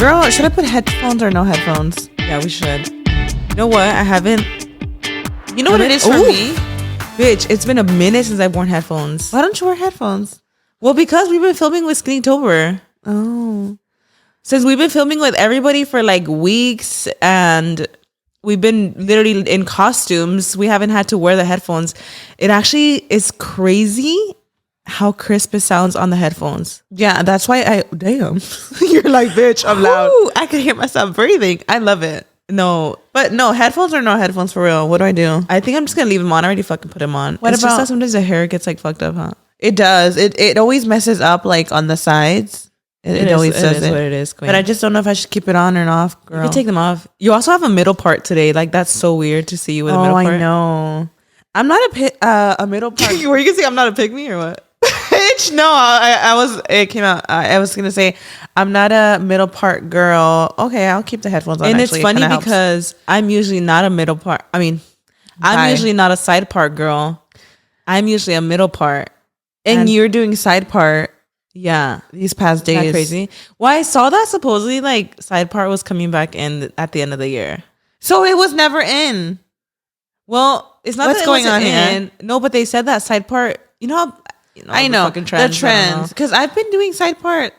Girl, should I put headphones or no headphones? Yeah, we should. You know what? I haven't. You know what it is for me? Bitch, it's been a minute since I've worn headphones. Why don't you wear headphones? Well, because we've been filming with Skinnytober. Oh. Since we've been filming with everybody for like weeks and we've been literally in costumes, we haven't had to wear the headphones. It actually is crazy how crisp it sounds on the headphones. Yeah, that's why damn. You're like, bitch, I'm loud. Ooh, I can hear myself breathing. I love it. No, but no, headphones or no headphones for real. What do I do? I think I'm just gonna leave them on. I already fucking put them on. What it's about just that sometimes the hair gets like fucked up, huh? It does. It always messes up like on the sides. It always does it. What it is, queen. But I just don't know if I should keep it on or off, girl. You can take them off. You also have a middle part today. Like that's so weird to see you with a middle part. I know. I'm not a middle part. Were you gonna say I'm not a pygmy or what? Bitch, no. I was. It came out. I was gonna say I'm not a middle part girl. Okay, I'll keep the headphones on. And it's funny because I'm usually not a middle part. I mean, I'm usually not a side part girl. I'm usually a middle part. And you're doing side part. Yeah, these past days. Isn't that crazy? Well, I saw that supposedly like side part was coming back in at the end of the year. So it was never in. Well, it's not what's going on here. No, but they said that side part. I know the trends because I've been doing side part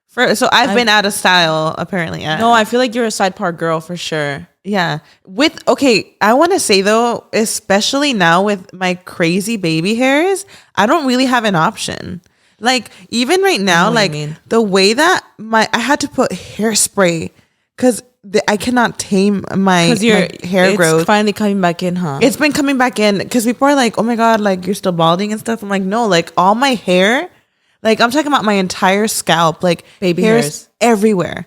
so I've been out of style apparently. No, I feel like you're a side part girl for sure. Yeah. I want to say though, especially now with my crazy baby hairs, I don't really have an option. Like even right now, like the way that I had to put hairspray because I cannot tame my hair growth. It's finally coming back in, huh? It's been coming back in because people are like, oh my God, like you're still balding and stuff. I'm like, no, like all my hair, like I'm talking about my entire scalp, like baby hairs everywhere.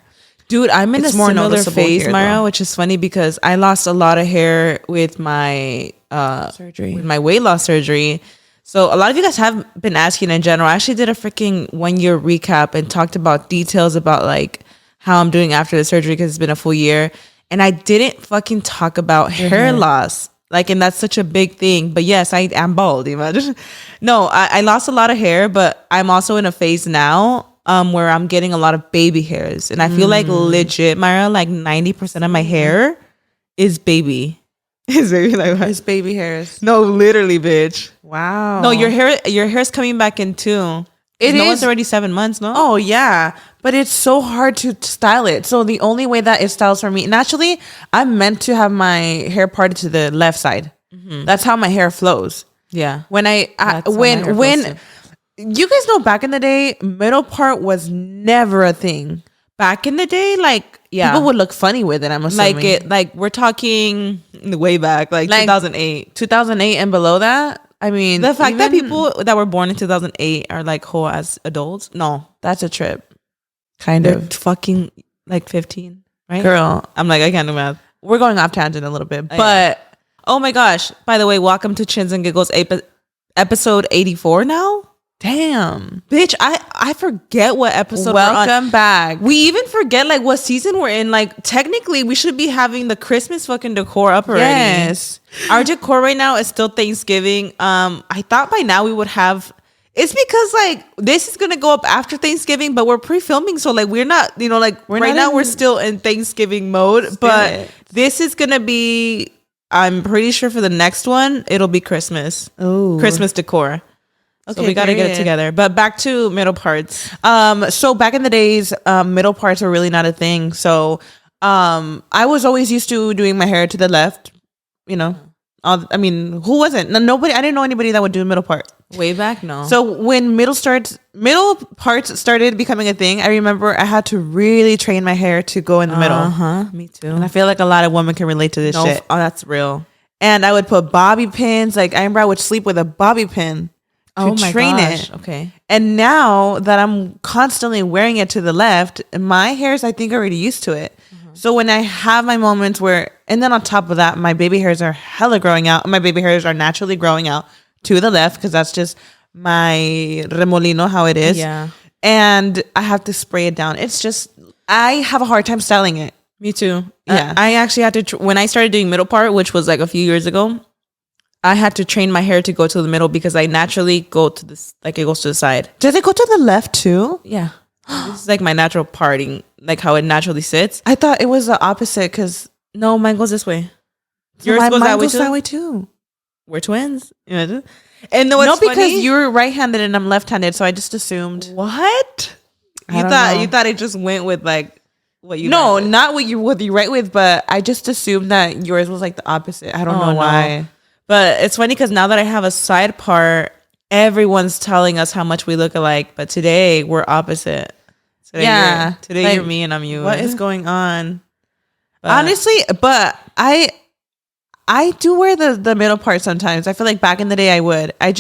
Dude, I'm in a similar phase, Myra, which is funny because I lost a lot of hair with my surgery, with my weight loss surgery. So a lot of you guys have been asking in general. I actually did a freaking 1 year recap and talked about details about like how I'm doing after the surgery because it's been a full year. And I didn't fucking talk about hair loss. Like, and that's such a big thing. But yes, I am bald. Imagine. No, I lost a lot of hair, but I'm also in a phase now where I'm getting a lot of baby hairs. And I feel like legit, Myra, like 90% of my hair is baby. Is baby like what? It's baby hairs. No, literally, bitch. Wow. No, your hair's coming back in too. It's already 7 months, no? Oh, yeah. But it's so hard to style it. So the only way that it styles for me, naturally, I'm meant to have my hair parted to the left side. Mm-hmm. That's how my hair flows. Yeah. When you guys know back in the day, middle part was never a thing. Back in the day, like, yeah. People would look funny with it, I'm assuming. Like we're talking way back, like 2008. 2008 and below that? I mean, the fact that people that were born in 2008 are like whole as adults, no, that's a trip. They're fucking like 15, right? Girl, I'm like, I can't do math. We're going off tangent a little bit, but oh my gosh! By the way, welcome to Chins and Giggles episode 84 now. Damn, bitch, I forget what episode. Welcome back. We even forget like what season we're in. Like technically, we should be having the Christmas fucking decor up already. Yes, our decor right now is still Thanksgiving. I thought by now we would have. It's because like this is gonna go up after Thanksgiving, but we're pre-filming, so like we're not, like we're still in Thanksgiving mode. But this is gonna be. I'm pretty sure for the next one it'll be Christmas. Oh, Christmas decor. Okay, so we got to get it together. But back to middle parts. So back in the days, middle parts were really not a thing. So I was always used to doing my hair to the left. I mean, who wasn't? Nobody. I didn't know anybody that would do middle part. Way back, no. So when middle parts started becoming a thing, I remember I had to really train my hair to go in the middle. Me too. And I feel like a lot of women can relate to this shit. Oh, that's real. And I would put bobby pins. Like I remember I would sleep with a bobby pin. To train it. Okay. And now that I'm constantly wearing it to the left, my hair's I think already used to it. Mm-hmm. So when I have my moments where, and then on top of that, my baby hairs are hella growing out. My baby hairs are naturally growing out to the left because that's just my remolino, how it is. Yeah. And I have to spray it down. It's just, I have a hard time styling it. Me too. Yeah. I actually had to, when I started doing middle part, which was like a few years ago, I had to train my hair to go to the middle because I naturally go to this, like it goes to the side. Does it go to the left too? Yeah. This is like my natural parting like how it naturally sits. I thought it was the opposite because no, mine goes this way. yours goes that way too. We're twins. Imagine. And no, because you're right-handed and I'm left-handed, so I just assumed. What? You thought it just went with like what you? No, not what you right with, but I just assumed that yours was like the opposite. I don't know why. No. But it's funny because now that I have a side part, everyone's telling us how much we look alike. But today we're opposite. Today you're me and I'm you. What is going on? Honestly, but I do wear the middle part sometimes. I feel like back in the day I would. I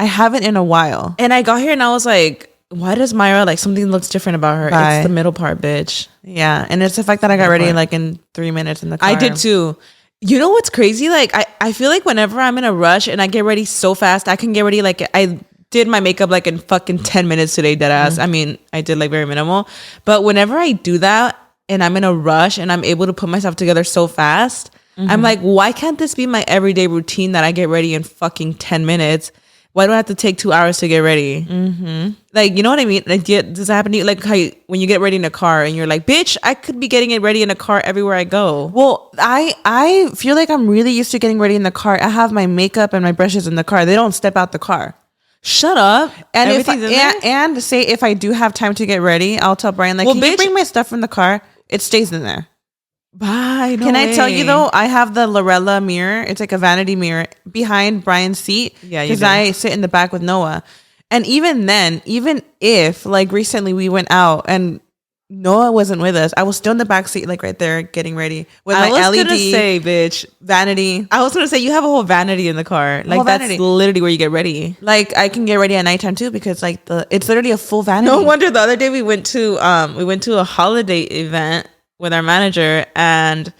haven't in a while. And I got here and I was like, why does Myra like something looks different about her? Bye. It's the middle part, bitch. Yeah. And it's the fact that I got ready like in 3 minutes in the car. I did too. You know what's crazy? Like I feel like whenever I'm in a rush and I get ready so fast, I can get ready like I did my makeup like in fucking 10 minutes today, deadass. I mean, I did like very minimal. But whenever I do that and I'm in a rush and I'm able to put myself together so fast, I'm like, why can't this be my everyday routine that I get ready in fucking 10 minutes? Why do I have to take 2 hours to get ready? Like, you know what I mean? Like, does that happen to you? Like, how when you get ready in a car and you're like, bitch, I could be getting it ready in a car everywhere I go. Well, I feel like I'm really used to getting ready in the car. I have my makeup and my brushes in the car. They don't step out the car. Shut up. And and say if I do have time to get ready, I'll tell Brian, like, can you bring my stuff from the car? It stays in there. Bye. Can I tell you though? I have the Lorella mirror. It's like a vanity mirror behind Brian's seat. Yeah, because I sit in the back with Noah. And even then, even if like recently we went out and Noah wasn't with us, I was still in the back seat, like right there, getting ready with my LED. I was gonna say, bitch, vanity. I was gonna say you have a whole vanity in the car. Like that's vanity. Literally where you get ready. Like I can get ready at nighttime too because like it's literally a full vanity. No wonder the other day we went to a holiday event with our manager, and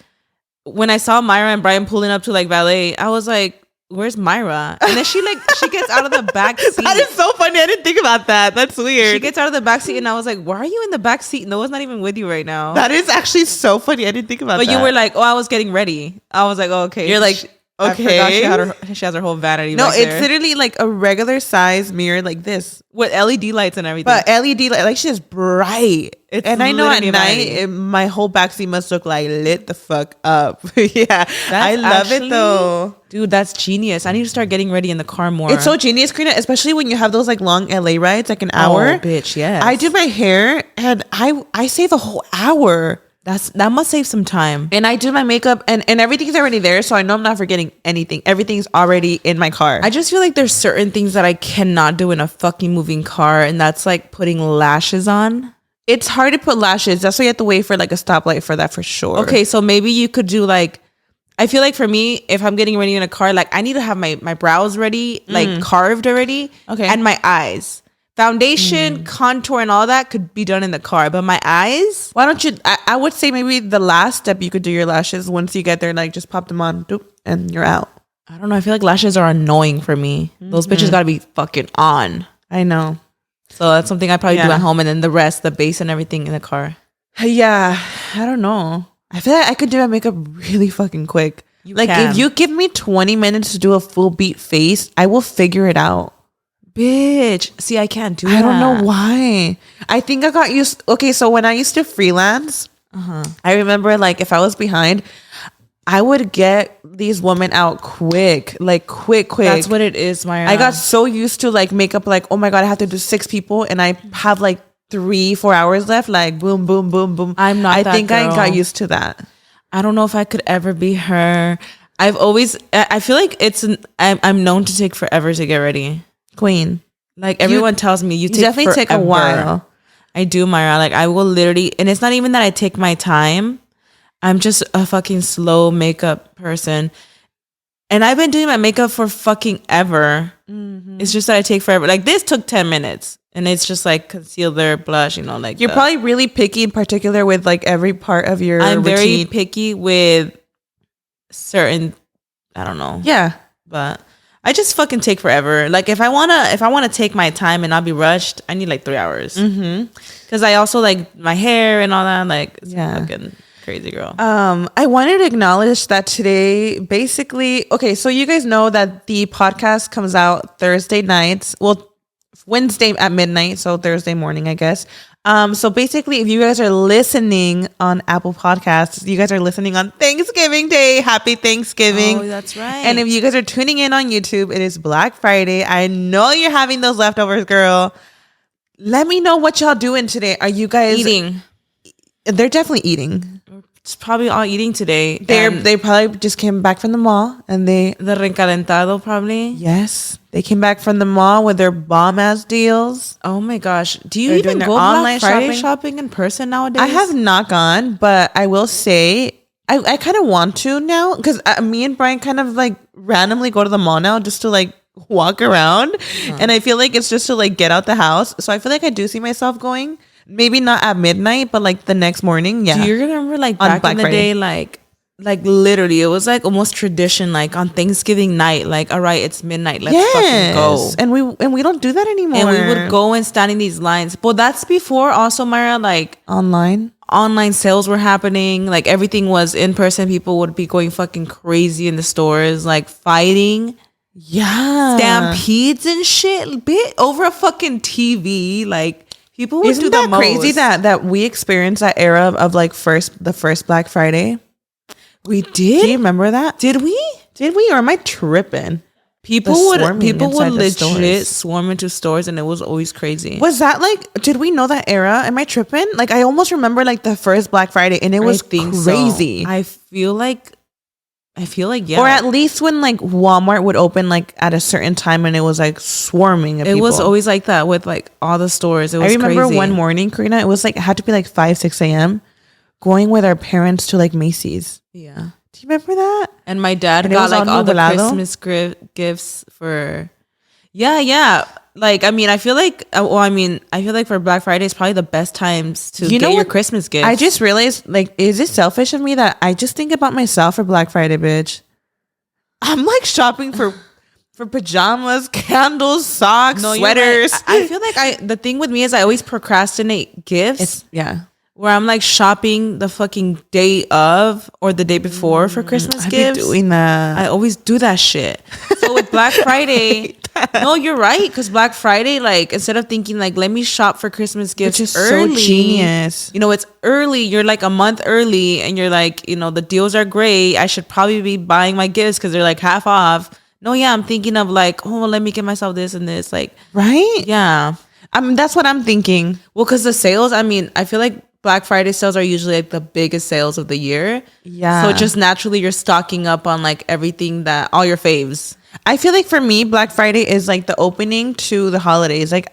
when I saw Myra and Brian pulling up to like valet, I was like, where's Myra? And then she gets out of the back seat. That is so funny. I didn't think about that. That's weird. She gets out of the back seat and I was like, why are you in the back seat? Noah's not even with you right now. That is actually so funny. I didn't think about that. But you were like, oh, I was getting ready. I was like, oh, okay. You're like, okay. She has her whole vanity. No, it's literally like a regular size mirror like this with LED lights and everything. But LED light, like she's bright. And I know at night my whole backseat must look like lit the fuck up. Yeah, I love it though, dude. That's genius. I need to start getting ready in the car more. It's so genius, Karina, especially when you have those like long LA rides, like an hour. Oh, bitch, yes. I do my hair and I save a whole hour. That must save some time. And I do my makeup and everything's already there, so I know I'm not forgetting anything. Everything's already in my car. I just feel like there's certain things that I cannot do in a fucking moving car, and that's like putting lashes on. It's hard to put lashes. That's why you have to wait for like a stoplight for that for sure. Okay, so maybe you could do like, I feel like for me, if I'm getting ready in a car, like I need to have my brows ready, like carved already. Okay. And my eyes. Foundation, contour, and all that could be done in the car. But my eyes? Why don't you, I would say maybe the last step you could do your lashes. Once you get there, like just pop them on doop, and you're out. I don't know. I feel like lashes are annoying for me. Those bitches gotta be fucking on. I know. So that's something I probably do at home, and then the rest, the base and everything in the car. Yeah, I don't know. I feel like I could do my makeup really fucking quick. If you give me 20 minutes to do a full beat face, I will figure it out. Bitch, see, I can't do that. I don't know why. I think I got used. Okay, so when I used to freelance, I remember like if I was behind, I would get these women out quick. That's what it is, Myra. I got so used to like makeup, like, oh my God, I have to do 6 people and I have like 3-4 hours left. Like boom, boom, boom, boom. I think I got used to that. I don't know if I could ever be her. I feel like I'm known to take forever to get ready. Queen. Like everyone tells me you definitely forever. take a while. I do, Myra. Like I will literally, and it's not even that I take my time. I'm just a fucking slow makeup person. And I've been doing my makeup for fucking ever. It's just that I take forever. Like this took 10 minutes. And it's just like concealer, blush, you know, like you're probably really picky in particular with like every part of your I'm routine. Very picky with certain, I don't know. Yeah. But I just fucking take forever. Like if I wanna take my time and not be rushed, I need like 3 hours. Because I also like my hair and all that. Like it's fucking crazy, girl. I wanted to acknowledge that today, basically, okay, so you guys know that the podcast comes out Thursday nights. Well, Wednesday at midnight, so Thursday morning, I guess. So basically, if you guys are listening on Apple Podcasts, you guys are listening on Thanksgiving Day. Happy Thanksgiving. Oh, that's right. And if you guys are tuning in on YouTube, it is Black Friday. I know you're having those leftovers, girl. Let me know what y'all doing today. Are you guys eating? They're definitely eating. It's probably all eating today. They probably just came back from the mall and the recalentado probably. Yes, they came back from the mall with their bomb ass deals. Oh my gosh, do you even go Black Friday shopping in person nowadays? I have not gone, but I will say I kind of want to now because me and Brian kind of like randomly go to the mall now just to like walk around, and I feel like it's just to like get out the house. So I feel like I do see myself going. Maybe not at midnight, but like the next morning. Yeah. Do you remember like back in the day, like literally it was like almost tradition, like on Thanksgiving night, like, all right, it's midnight, let's fucking go. And we don't do that anymore. And we would go and stand in these lines. But that's before also, Myra, like online sales were happening. Like everything was in person. People would be going fucking crazy in the stores, like fighting. Yeah. Stampedes and shit. Bit over a fucking TV. Like people would Isn't do that the crazy most. that we experienced that era of like the first Black Friday? We did? Do you remember that? Did we? Or am I tripping? People would legit swarm into stores and it was always crazy. Was that like, did we know that era? Am I tripping? Like I almost remember like the first Black Friday and it was crazy. So. I feel like yeah. Or at least when like Walmart would open like at a certain time and it was like swarming of people. It was always like that with like all the stores. It was I remember crazy. one morning, Karina, it was like, it had to be like 5-6 a.m. going with our parents to like Macy's. Yeah. Do you remember that? And my dad got like all the Christmas gifts for, yeah. Like, I mean, I feel like for Black Friday, it's probably the best times to get your Christmas gifts. I just realized, like, is it selfish of me that I just think about myself for Black Friday, bitch? I'm like shopping for pajamas, candles, socks, sweaters. Right. I feel like the thing with me is I always procrastinate gifts. Where I'm like shopping the fucking day of or the day before for Christmas gifts. Be doing that. I always do that shit. So with Black Friday, no, you're right. Because Black Friday, like instead of thinking like let me shop for Christmas gifts, which is early, so genius. You know, it's early. You're like a month early, and you're like, you know, the deals are great. I should probably be buying my gifts because they're like half off. No, yeah, I'm thinking of like, oh, let me get myself this and this, like, right? Yeah, I mean that's what I'm thinking. Well, because the sales, I mean, I feel like Black Friday sales are usually like the biggest sales of the year. Yeah. So just naturally you're stocking up on like everything all your faves. I feel like for me, Black Friday is like the opening to the holidays. Like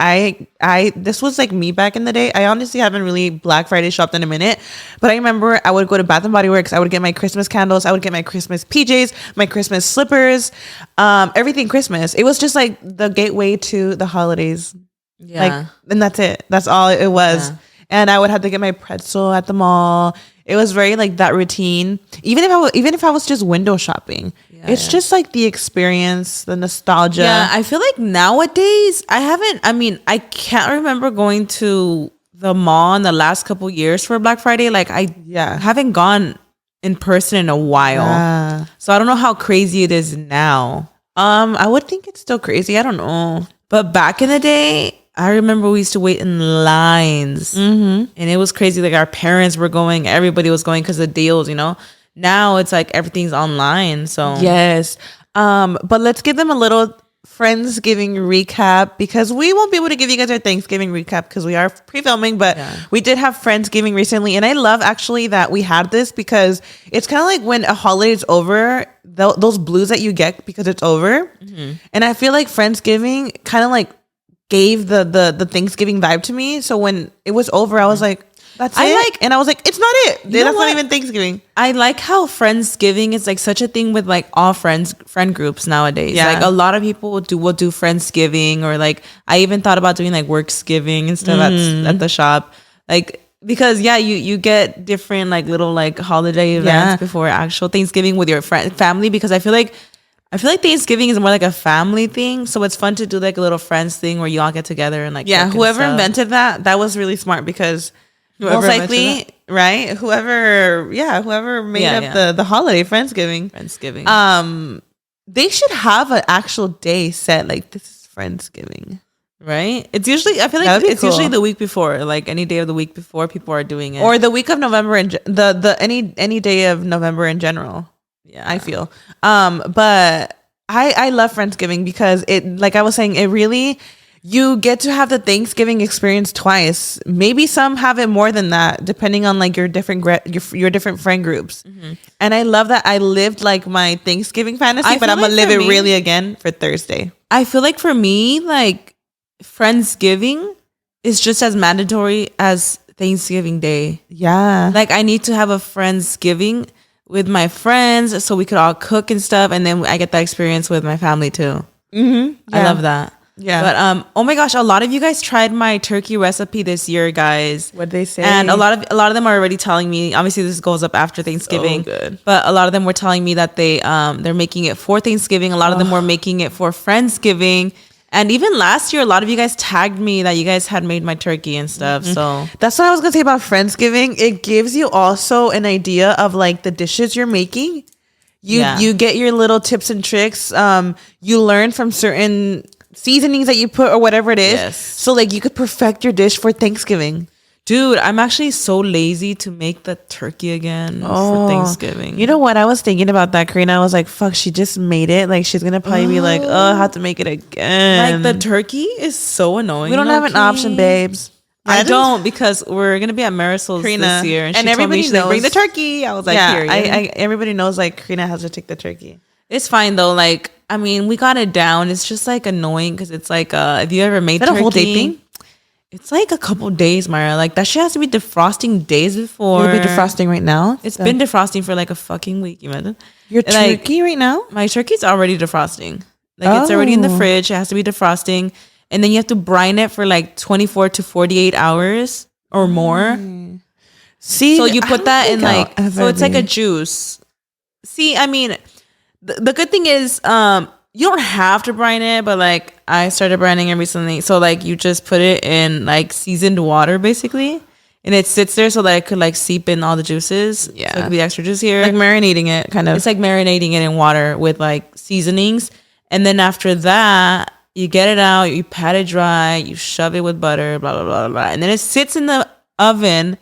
this was like me back in the day. I honestly haven't really Black Friday shopped in a minute, but I remember I would go to Bath and Body Works. I would get my Christmas candles. I would get my Christmas PJs, my Christmas slippers, everything Christmas. It was just like the gateway to the holidays. Yeah. Like, and that's it. That's all it was. Yeah. And I would have to get my pretzel at the mall. It was very like that routine. Even if I was just window shopping, it's just like the experience, the nostalgia. Yeah, I feel like nowadays I can't remember going to the mall in the last couple years for Black Friday. Like I haven't gone in person in a while. Yeah. So I don't know how crazy it is now. I would think it's still crazy. I don't know. But back in the day, I remember we used to wait in lines, and it was crazy. Like our parents were going, everybody was going because of deals, you know. Now it's like everything's online. So yes, but let's give them a little Friendsgiving recap because we won't be able to give you guys our Thanksgiving recap because we are pre-filming, but we did have Friendsgiving recently, and I love actually that we had this because it's kind of like when a holiday is over, those blues that you get because it's over, and I feel like Friendsgiving kind of like gave the Thanksgiving vibe to me. So when it was over, I was like, that's it. And I was like, it's not it. That's not even Thanksgiving. I like how Friendsgiving is like such a thing with like all friend groups nowadays. Yeah. Like a lot of people will do Friendsgiving, or like I even thought about doing like Worksgiving and stuff at the shop. Like because you get different like little like holiday events before actual Thanksgiving with your family, because I feel like Thanksgiving is more like a family thing, so it's fun to do like a little friends thing where you all get together and like whoever invented that was really smart because most likely whoever made up the holiday Friendsgiving, they should have an actual day set like this is Friendsgiving. Right? It's usually, I feel like it's usually the week before, like any day of the week before people are doing it, or the week of November, and the any day of November in general. Yeah, I feel. But I love Friendsgiving because it, like I was saying, it really, you get to have the Thanksgiving experience twice. Maybe some have it more than that, depending on like your different friend groups. And I love that I lived like my Thanksgiving fantasy, but I'm gonna live it really again for Thursday. I feel like for me, like Friendsgiving is just as mandatory as Thanksgiving Day. Yeah. Like I need to have a Friendsgiving with my friends so we could all cook and stuff. And then I get that experience with my family too. Yeah. I love that. Yeah. But oh my gosh, a lot of you guys tried my turkey recipe this year, guys. What'd they say? And a lot of them are already telling me, obviously this goes up after Thanksgiving. So good. But a lot of them were telling me that they're making it for Thanksgiving. A lot of them were making it for Friendsgiving. And even last year, a lot of you guys tagged me that you guys had made my turkey and stuff. So that's what I was gonna say about Friendsgiving. It gives you also an idea of like the dishes you're making. You get your little tips and tricks. You learn from certain seasonings that you put or whatever it is. Yes. So like you could perfect your dish for Thanksgiving. Dude, I'm actually so lazy to make the turkey again for Thanksgiving. You know what? I was thinking about that, Karina. I was like, fuck, she just made it. Like, she's going to probably be like, I have to make it again. Like, the turkey is so annoying. We don't have an option, babes. I don't, because we're going to be at Marisol's this year. And she told me, she's like, bring the turkey. I was like, here. Everybody knows, like, Karina has to take the turkey. It's fine, though. Like, I mean, we got it down. It's just, like, annoying because it's like, if you ever made turkey. Is that a whole day thing? It's like a couple days, Mara. Like that shit has to be defrosting days before. It'll be defrosting right now? It's been defrosting for like a fucking week. You imagine? Your turkey right now? My turkey's already defrosting. Like it's already in the fridge. It has to be defrosting. And then you have to brine it for like 24 to 48 hours or more. See? So you put that in like, so it's like a juice. See, I mean, the good thing is, you don't have to brine it, but like I started brining it recently. So like you just put it in like seasoned water basically. And it sits there so that it could like seep in all the juices. Yeah. So it could be extra juicier. Like marinating it kind of. It's like marinating it in water with like seasonings. And then after that, you get it out, you pat it dry, you shove it with butter, blah, blah, blah, blah. And then it sits in the oven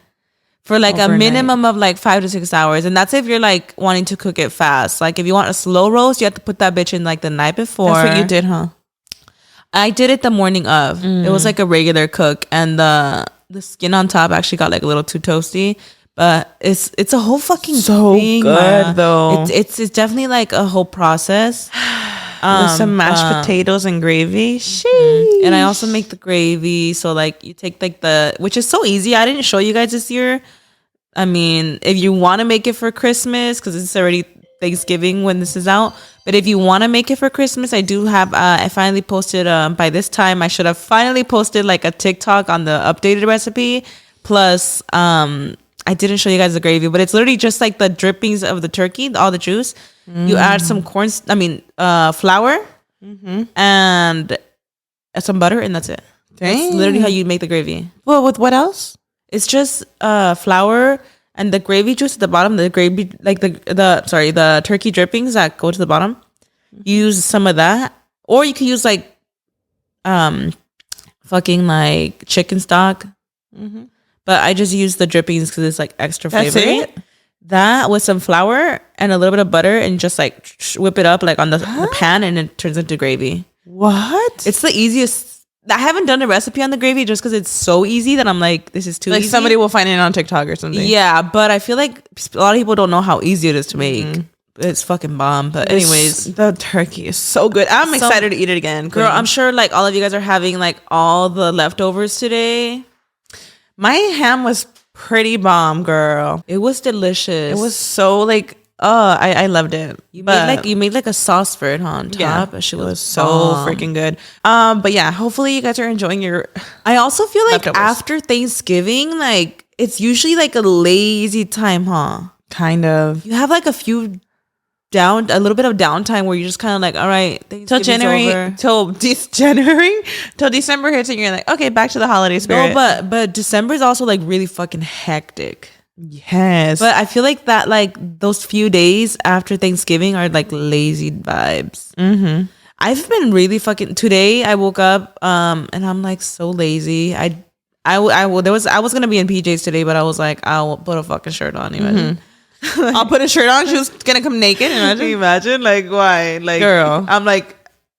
for like overnight. A minimum of like 5 to 6 hours. And that's if you're like wanting to cook it fast. Like if you want a slow roast, you have to put that bitch in like the night before. That's what you did, huh? I did it the morning of. It was like a regular cook. And the skin on top actually got like a little too toasty. But it's a whole fucking thing, good though. It's definitely like a whole process. With some mashed potatoes and gravy. Sheesh. And I also make the gravy. So like you take like which is so easy. I didn't show you guys this year. I mean, if you want to make it for Christmas, because it's already Thanksgiving when this is out. But if you want to make it for Christmas, I do have, I finally posted, by this time, I should have finally posted like a TikTok on the updated recipe. Plus, I didn't show you guys the gravy, but it's literally just like the drippings of the turkey, all the juice. You add some flour and some butter, and that's it. Dang. That's literally how you make the gravy. Well, with what else? It's just flour and the gravy juice at the bottom. The gravy, like the turkey drippings that go to the bottom. You use some of that, or you can use like, fucking like chicken stock. But I just use the drippings because it's like extra flavor. That's it? That with some flour and a little bit of butter, and just like whip it up like on the pan, and it turns into gravy. What? It's the easiest. I haven't done a recipe on the gravy just because it's so easy that I'm like, this is too easy. Like somebody will find it on TikTok or something. Yeah, but I feel like a lot of people don't know how easy it is to make. It's fucking bomb. But anyways, the turkey is so good. I'm excited to eat it again. Girl, I'm sure like all of you guys are having like all the leftovers today. My ham was pretty bomb, girl. It was delicious. It was so like, I loved it. You made like a sauce for it, huh, on top. Yeah, it was so freaking good. But yeah, hopefully you guys are enjoying your. I also feel like leftovers. After Thanksgiving, like it's usually like a lazy time, huh? Kind of. You have like a little bit of downtime where you're just kind of like, all right, till January, till December hits, and you're like, okay, back to the holiday spirit. No, but December is also like really fucking hectic. Yes, but I feel like that, like those few days after Thanksgiving are like lazy vibes. I've been really fucking. Today I woke up and I'm like so lazy. I was gonna be in PJs today, but I was like, I'll put a fucking shirt on. Imagine. I'll put a shirt on. She was gonna come naked. Imagine like why? Like girl, I'm like,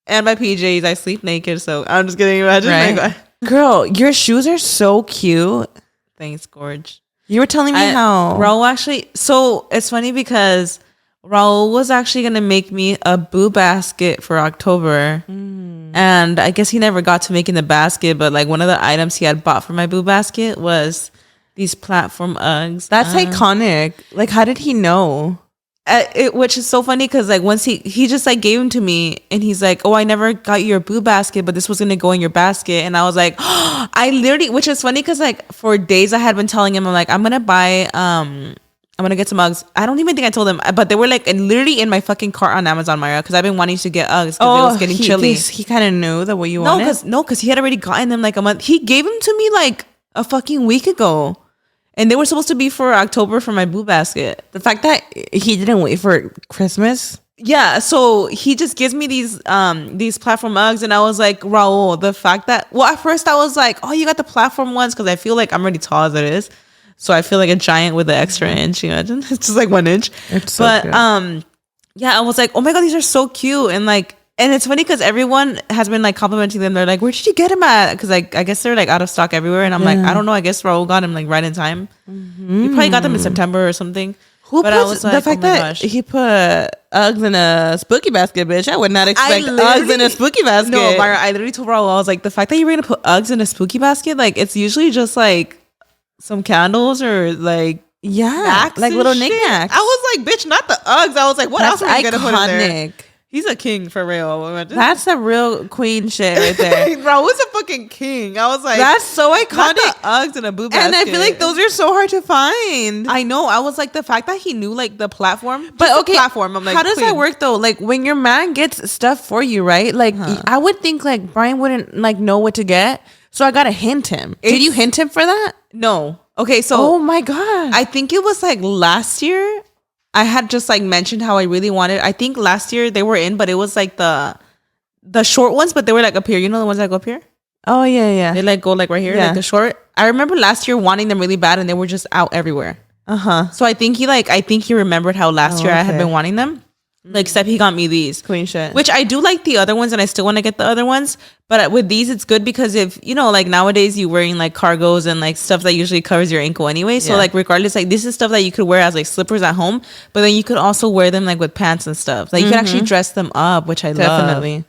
and my PJs, I sleep naked, so I'm just gonna imagine. Right. Like, girl, your shoes are so cute. thanks, Gorge. You were telling me how Raul actually. So it's funny because Raul was actually gonna make me a boo basket for October, and I guess he never got to making the basket. But like one of the items he had bought for my boo basket was these platform Uggs. That's iconic. Like, how did he know? Which is so funny because like once he just like gave them to me and he's like, oh, I never got you your boo basket, but this was gonna go in your basket. And I was like, oh, I literally, which is funny because like for days I had been telling him, I'm like, I'm gonna get some Uggs. I don't even think I told him, but they were like literally in my fucking cart on Amazon, Myra, because I've been wanting to get Uggs because it was getting chilly. He kind of knew that what you wanted. No, because he had already gotten them like a month. He gave them to me like a fucking week ago. And they were supposed to be for October for my boo basket. The fact that he didn't wait for Christmas. Yeah, so he just gives me these platform Uggs, and I was like, Raul, the fact that, well, at first I was like, oh, you got the platform ones, because I feel like I'm already tall as it is, so I feel like a giant with the extra inch. You imagine? It's just like 1 inch. It's so cute. Yeah, I was like, oh my god, these are so cute, and like, and it's funny because everyone has been like complimenting them. They're like, where did you get them at? Because like I guess they're like out of stock everywhere, and I'm like, I don't know. I guess Raul got them like right in time. You probably got them in September or something. But I was like, the fact that he put Uggs in a spooky basket, bitch. I would not expect Uggs in a spooky basket. No, Myra, I literally told Raul, I was like, the fact that you were gonna put Uggs in a spooky basket, like it's usually just like some candles or like like little knickknacks. I was like, bitch, not the Uggs. I was like, what else are you gonna put in there? He's a king for real. That's a real queen shit right there. Raul's a fucking king. I was like, that's so iconic. Not the Uggs and a boo basket. And I feel like those are so hard to find. I know. I was like, the fact that he knew like the platform. But okay, platform. I'm like, how does that work though? Like when your man gets stuff for you, right? Like I would think like Brian wouldn't like know what to get. So I gotta hint him. Did you hint him for that? No. Okay, so oh my god. I think it was like last year. I had just like mentioned how I really wanted. I think last year they were in, but it was like the short ones, but they were like up here. You know the ones that go up here? Oh yeah. They like go like right here, like the short. I remember last year wanting them really bad, and they were just out everywhere. So I think he remembered how last year I had been wanting them. Like, except he got me these queen shit, which I do like the other ones, and I still want to get the other ones. But with these, it's good because if you know, like nowadays, you wearing like cargos and like stuff that usually covers your ankle anyway. So like, regardless, like this is stuff that you could wear as like slippers at home, but then you could also wear them like with pants and stuff. Like you could actually dress them up, which I love.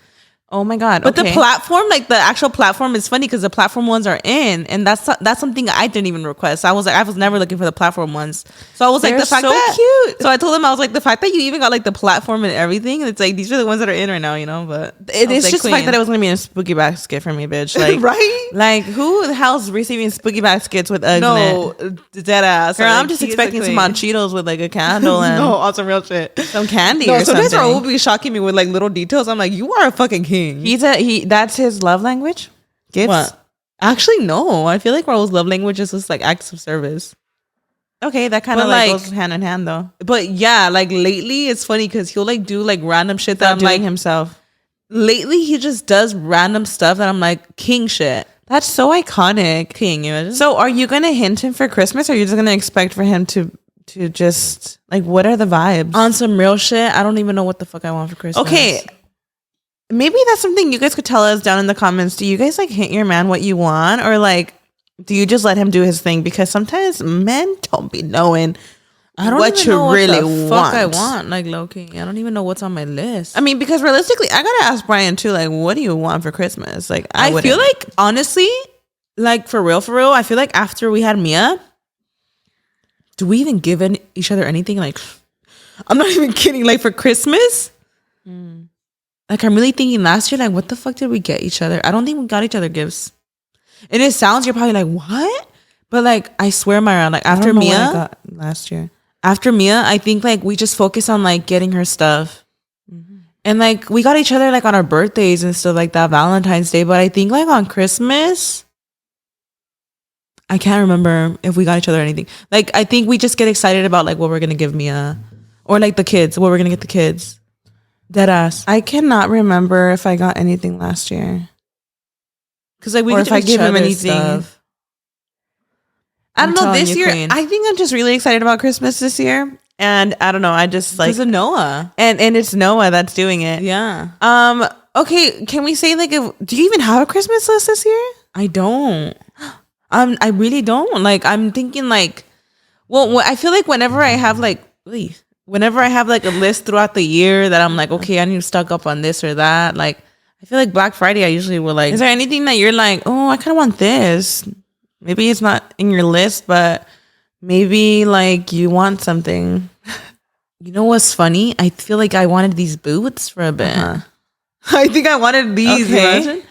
Oh my god! But the platform, like the actual platform, is funny because the platform ones are in, and that's something I didn't even request. I was like, I was never looking for the platform ones, so I was like, the fact that cute. So I told him, I was like, the fact that you even got like the platform and everything, it's like these are the ones that are in right now, you know. But it is like, just the fact that it was gonna be in a spooky basket for me, bitch. Like right? Like who the hell's receiving spooky baskets with Uggs in it? Dead ass. Girl, like, I'm just expecting some Cheetos with like a candle and no, on some real shit, some candy. No, or something. Sometimes Raul will be shocking me with like little details. I'm like, you are a fucking king. That's his love language? Gifts? What? Actually, no. I feel like Raul's love language is just like acts of service. Okay, that kind of like goes hand in hand though. But yeah, like lately it's funny because he'll like do like random shit that I'm doing like himself. Lately he just does random stuff that I'm like, king shit. That's so iconic. King, you imagine? So are you gonna hint him for Christmas, or are you just gonna expect for him to just like, what are the vibes? On some real shit, I don't even know what the fuck I want for Christmas. Okay. Maybe that's something you guys could tell us down in the comments. Do you guys like hint your man what you want, or like do you just let him do his thing? Because sometimes men don't be knowing what you really want. I want, like low-key. I don't even know what's on my list. I mean, because realistically, I gotta ask Brian too. Like, what do you want for Christmas? Like, I feel like honestly, like for real, I feel like after we had Mia, do we even give each other anything? Like, I'm not even kidding. Like for Christmas. Like, I'm really thinking last year, like, what the fuck did we get each other? I don't think we got each other gifts. And it sounds, you're probably like, what? But, like, I swear, Myra, like, after Mia, what I got last year. After Mia, I think, like, we just focus on, like, getting her stuff. And, like, we got each other, like, on our birthdays and stuff like that, Valentine's Day. But I think, like, on Christmas, I can't remember if we got each other anything. Like, I think we just get excited about, like, what we're going to give Mia. Or, like, the kids, what we're going to get the kids. Deadass. I cannot remember if I got anything last year. Because like we or if I gave him anything. Stuff. I don't know. This year, I think I'm just really excited about Christmas this year. And I don't know. I just like because of Noah, and it's Noah that's doing it. Yeah. Okay. Can we say like, do you even have a Christmas list this year? I don't. I really don't. Like I'm thinking like, well, I feel like whenever I have like a list throughout the year that I'm like, okay, I need to stock up on this or that. Like I feel like Black Friday, I usually will like. Is there anything that you're like, oh, I kind of want this? Maybe it's not in your list, but maybe like you want something. You know what's funny? I feel like I wanted these boots for a bit. I think I wanted these. Okay.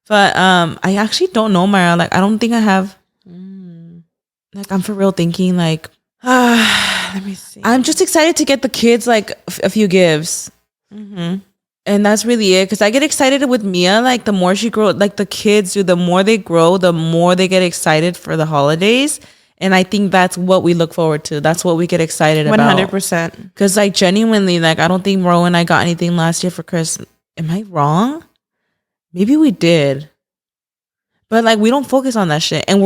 But I actually don't know, Myra. Like I don't think I have. Like I'm for real thinking like. Let me see. I'm just excited to get the kids like a few gifts. Mm-hmm. And that's really it. Because I get excited with Mia. Like the more she grows, like the kids do, the more they grow, the more they get excited for the holidays. And I think that's what we look forward to. That's what we get excited about. 100%. Because like genuinely, like I don't think Ro and I got anything last year for Christmas. Am I wrong? Maybe we did. But like we don't focus on that shit. And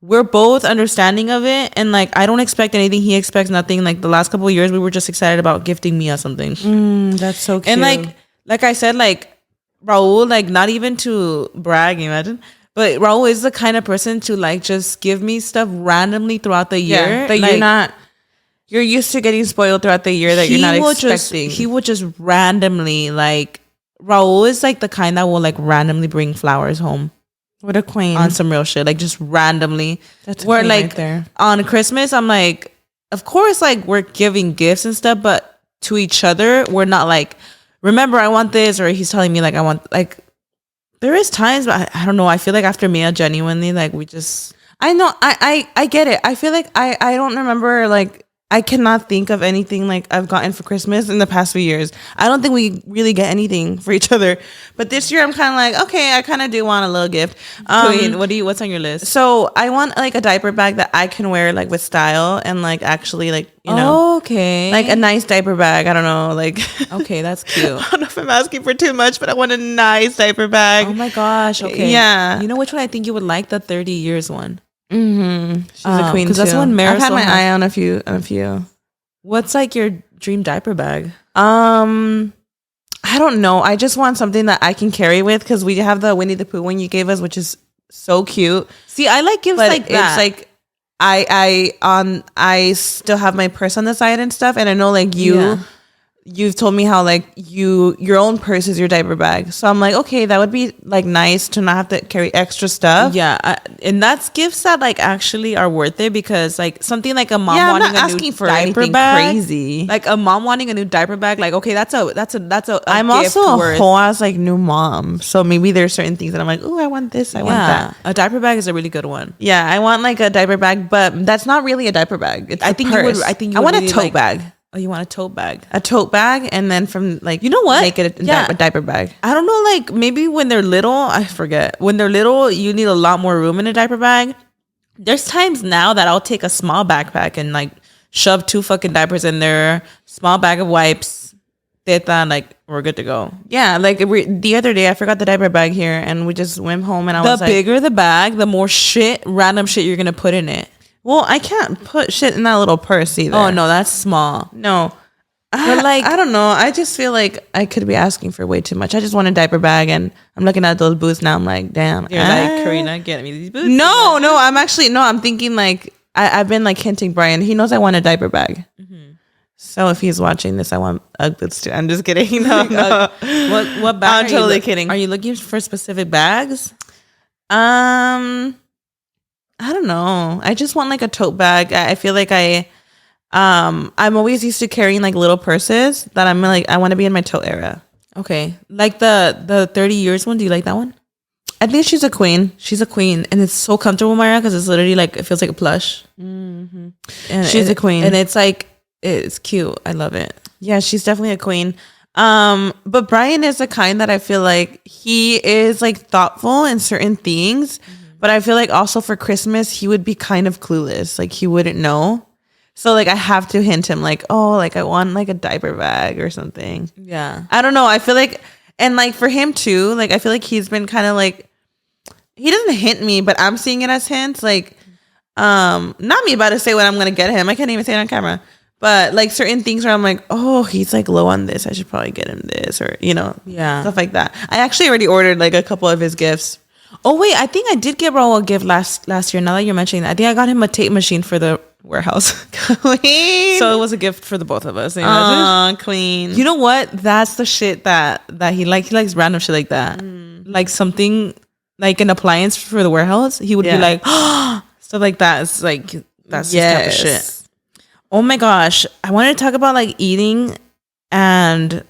we're both understanding of it. And like I don't expect anything. He expects nothing. Like the last couple of years, we were just excited about gifting Mia something. That's so cute. And like I said, like Raul, like not even to brag, imagine. But Raul is the kind of person to like just give me stuff randomly throughout the year. Yeah, that like, you're used to getting spoiled throughout the year that you're not expecting. He would just randomly like, Raul is like the kind that will like randomly bring flowers home. What a queen. On some real shit. Like just randomly. That's where like right there. On Christmas, I'm like, of course, like we're giving gifts and stuff, but to each other, we're not like, remember, I want this, or he's telling me like I want like. There is times, but I don't know. I feel like after Mia, genuinely, like we just. I know. I get it. I feel like I don't remember like. I cannot think of anything like I've gotten for Christmas in the past few years. I don't think we really get anything for each other. But this year I'm kind of like, okay, I kind of do want a little gift. Queen, what's on your list? So I want like a diaper bag that I can wear like with style and like actually like, you know. Okay. Like a nice diaper bag. I don't know. Like. Okay, that's cute. I don't know if I'm asking for too much, but I want a nice diaper bag. Oh my gosh. Okay. Yeah. You know which one I think you would like? The 30 years one. Mm-hmm. She's a queen too. That's one I've had my eye on a few. What's like your dream diaper bag? I don't know. I just want something that I can carry with because we have the Winnie the Pooh one you gave us, which is so cute. See, I like gifts like that. It's like I still have my purse on the side and stuff, and I know like you. Yeah. You've told me how like your own purse is your diaper bag. So I'm like, okay, that would be like nice to not have to carry extra stuff. Yeah. And that's gifts that like actually are worth it because like something like a mom wanting a new diaper bag. Crazy. Like a mom wanting a new diaper bag. Like, okay, that's a I'm also a whole ass like new mom. So maybe there's certain things that I'm like, oh, I want this. I want that. A diaper bag is a really good one. Yeah. I want like a diaper bag, but that's not really a diaper bag. It's I want a tote bag. Oh, you want a tote bag? A tote bag, and then from like, you know what? Make it a diaper bag. I don't know, like maybe when they're little, I forget. When they're little, you need a lot more room in a diaper bag. There's times now that I'll take a small backpack and like shove 2 fucking diapers in there, small bag of wipes, teta, like we're good to go. Yeah, like the other day I forgot the diaper bag here, and we just went home, and I was like, the bigger the bag, the more random shit you're gonna put in it. Well, I can't put shit in that little purse either. Oh, no, that's small. No. But like, I don't know. I just feel like I could be asking for way too much. I just want a diaper bag, and I'm looking at those boots now. I'm like, damn. You're like, Karina, get me these boots. No, I'm thinking like, I've been like hinting Brian. He knows I want a diaper bag. Mm-hmm. So if he's watching this, I want Ugg boots too. I'm just kidding. No. What bag? I'm totally kidding. Are you looking for specific bags? I don't know. I just want like a tote bag. I feel like I'm always used to carrying like little purses that I'm like, I want to be in my tote era. Okay. Like the 30 years one. Do you like that one? I think she's a queen. She's a queen. And it's so comfortable, Myra, because it's literally like, it feels like a plush. Mm-hmm. And she's a queen. And it's like, it's cute. I love it. Yeah, she's definitely a queen. But Brian is the kind that I feel like he is like thoughtful in certain things. Mm-hmm. But I feel like also for Christmas, he would be kind of clueless. Like he wouldn't know. So like I have to hint him like, oh, like I want like a diaper bag or something. Yeah. I don't know. I feel like, and like for him too, like I feel like he's been kind of like, he doesn't hint me, but I'm seeing it as hints. Like, not me about to say what I'm gonna get him. I can't even say it on camera. But like certain things where I'm like, oh, he's like low on this. I should probably get him this, or stuff like that. I actually already ordered like a couple of his gifts. Oh wait, I think I did get Raul a gift last year. Now that you're mentioning that, I think I got him a tape machine for the warehouse. Queen. So it was a gift for the both of us. Queen. You know what? That's the shit that he likes. He likes random shit like that. Like something like an appliance for the warehouse. He would be like, stuff like that. It's like that's his type of shit. Oh my gosh, I wanted to talk about like eating and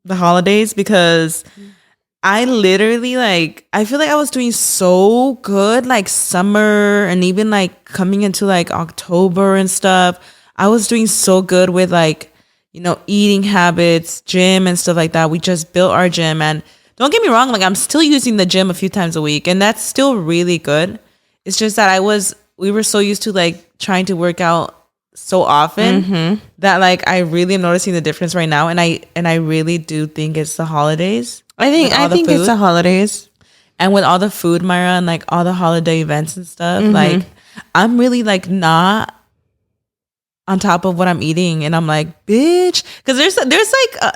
the holidays because I literally like, I feel like I was doing so good like summer and even like coming into like October and stuff. I was doing so good with like, eating habits, gym and stuff like that. We just built our gym, and don't get me wrong, like I'm still using the gym a few times a week, and that's still really good. It's just that we were so used to like trying to work out so often that like I really am noticing the difference right now, and I really do think it's the holidays. I think it's the holidays, and with all the food, Myra, and like all the holiday events and stuff, like I'm really like not on top of what I'm eating, and I'm like, bitch, because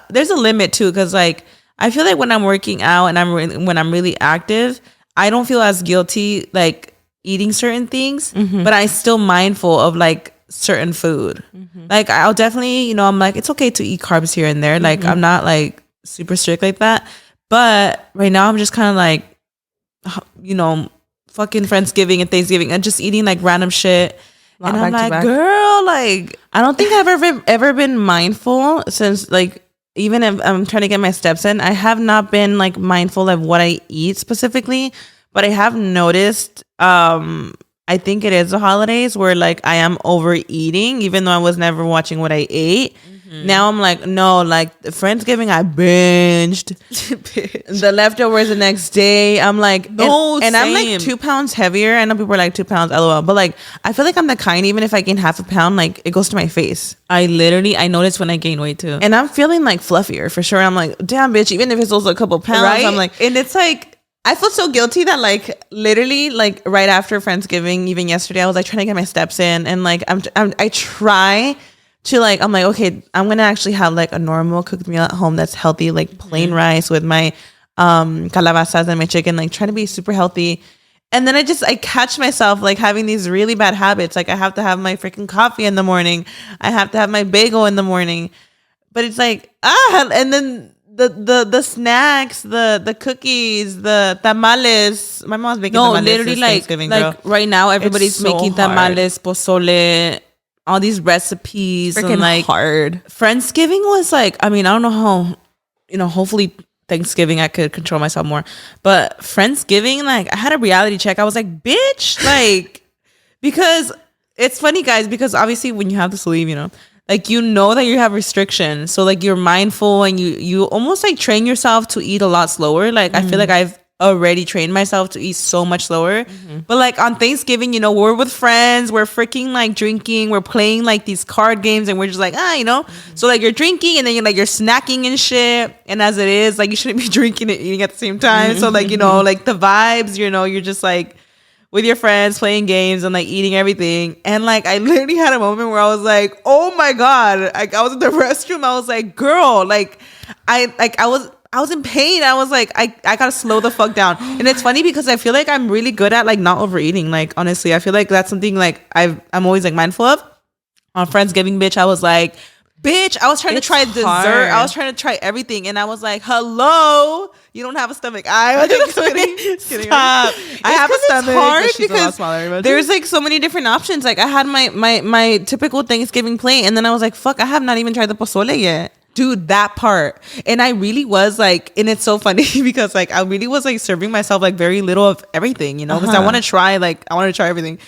there's a limit too, because like I feel like when I'm working out and when I'm really active, I don't feel as guilty like eating certain things, but I'm still mindful of like certain food. Like I'll definitely, I'm like, it's okay to eat carbs here and there. Like I'm not like super strict like that. But right now I'm just kind of like, fucking Friendsgiving and Thanksgiving and just eating like random shit. And I'm like, girl, like I don't think I've ever been mindful since like, even if I'm trying to get my steps in, I have not been like mindful of what I eat specifically, but I have noticed, I think it is the holidays where like I am overeating, even though I was never watching what I ate. Now I'm like, no, like Friendsgiving, I binged the leftovers the next day. I'm like, and I'm like 2 pounds heavier. I know people are like 2 pounds, LOL, but like I feel like I'm the kind, even if I gain half a pound, like it goes to my face. I noticed when I gain weight too, and I'm feeling like fluffier for sure. I'm like, damn, bitch, even if it's also a couple pounds, right? I'm like, and it's like, I feel so guilty that like literally like right after Friendsgiving, even yesterday, I was like trying to get my steps in, and like I try to like, I'm like, okay, I'm gonna actually have like a normal cooked meal at home that's healthy, like plain rice with my calabazas and my chicken, like trying to be super healthy. And then I catch myself like having these really bad habits. Like I have to have my freaking coffee in the morning. I have to have my bagel in the morning. But it's like, and then the snacks, the cookies, the tamales. My mom's making tamales. No, literally like right now everybody's making tamales, pozole, all these recipes. Freaking and like hard. Friendsgiving was like, I mean, I don't know how, hopefully Thanksgiving I could control myself more. But Friendsgiving, like I had a reality check. I was like, bitch, like, because it's funny, guys, because obviously when you have to leave, like that you have restrictions, so like you're mindful and you almost like train yourself to eat a lot slower. Like I feel like I've already trained myself to eat so much slower. But like on Thanksgiving, we're with friends, we're freaking like drinking, we're playing like these card games, and we're just like so like you're drinking and then you're snacking and shit, and as it is, like you shouldn't be drinking and eating at the same time. So like like the vibes, you're just like with your friends playing games and like eating everything. And like I literally had a moment where I was like, oh my god, like I was in the restroom, I was like, girl, like I was in pain. I was like, I gotta slow the fuck down. And it's funny because I feel like I'm really good at like not overeating. Like honestly, I feel like that's something like I'm always like mindful of. On Friendsgiving, bitch, I was like, bitch, I was trying to try dessert. I was trying to try everything, and I was like, hello, you don't have a stomach. I was just kidding. Stop. I have a stomach. Hard she's because a lot smaller, there's like so many different options. Like I had my typical Thanksgiving plate, and then I was like, fuck, I have not even tried the pozole yet. Dude, that part. And I really was like, and it's so funny because like I really was like serving myself like very little of everything, because I want to try everything.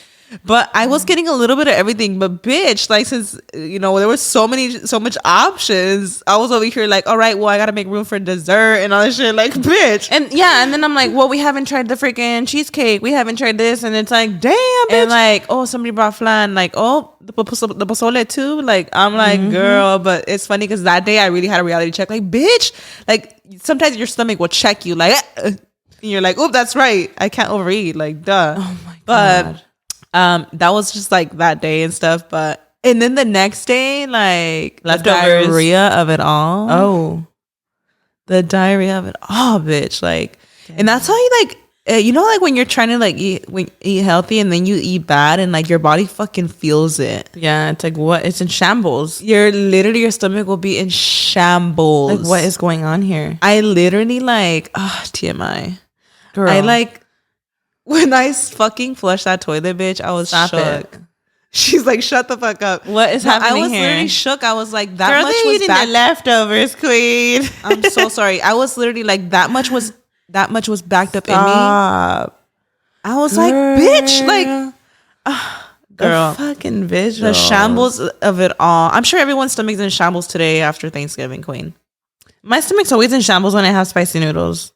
But I was getting a little bit of everything. But bitch, like since there was so much options, I was over here like, all right, well, I gotta make room for dessert and all that shit. Like, bitch. And yeah, and then I'm like, well, we haven't tried the freaking cheesecake. We haven't tried this, and it's like, damn, bitch. And like, oh, somebody brought flan. Like, oh, the pozole too. Like, I'm like, girl, but it's funny because that day I really had a reality check. Like, bitch, like sometimes your stomach will check you, like, and you're like, oh, that's right, I can't overeat. Like, duh. Oh my god. But that was just like that day and stuff. But and then the next day, like the diarrhea of it all. Oh, the diarrhea of it all, bitch. Like, and that's how you like. You know, like when you're trying to like eat healthy and then you eat bad and like your body fucking feels it. Yeah, it's like what? It's in shambles. You're literally, your stomach will be in shambles. Like, what is going on here? I literally like, TMI. Girl. I like, when I fucking flushed that toilet, bitch, I was shook. She's like, shut the fuck up. What is happening here? I was literally shook. I was like, that much was eating the leftovers, queen. I'm so sorry. I was literally like, that much was backed up in me. I was like, bitch, like, girl, the fucking visual, the shambles of it all. I'm sure everyone's stomach's in shambles today after Thanksgiving, queen. My stomach's always in shambles when I have spicy noodles.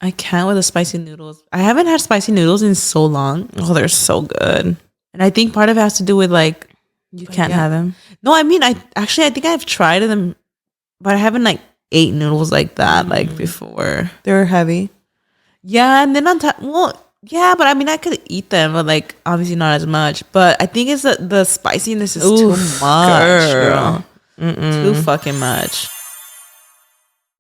I can't with the spicy noodles. I haven't had spicy noodles in so long. Oh, they're so good. And I think part of it has to do with like, you can't have them. No, I mean, I think I've tried them, but I haven't like ate noodles like that like before. They were heavy. Yeah, and then on top, well, yeah, but I mean, I could eat them, but like obviously not as much. But I think it's the spiciness is too much, girl. Too fucking much.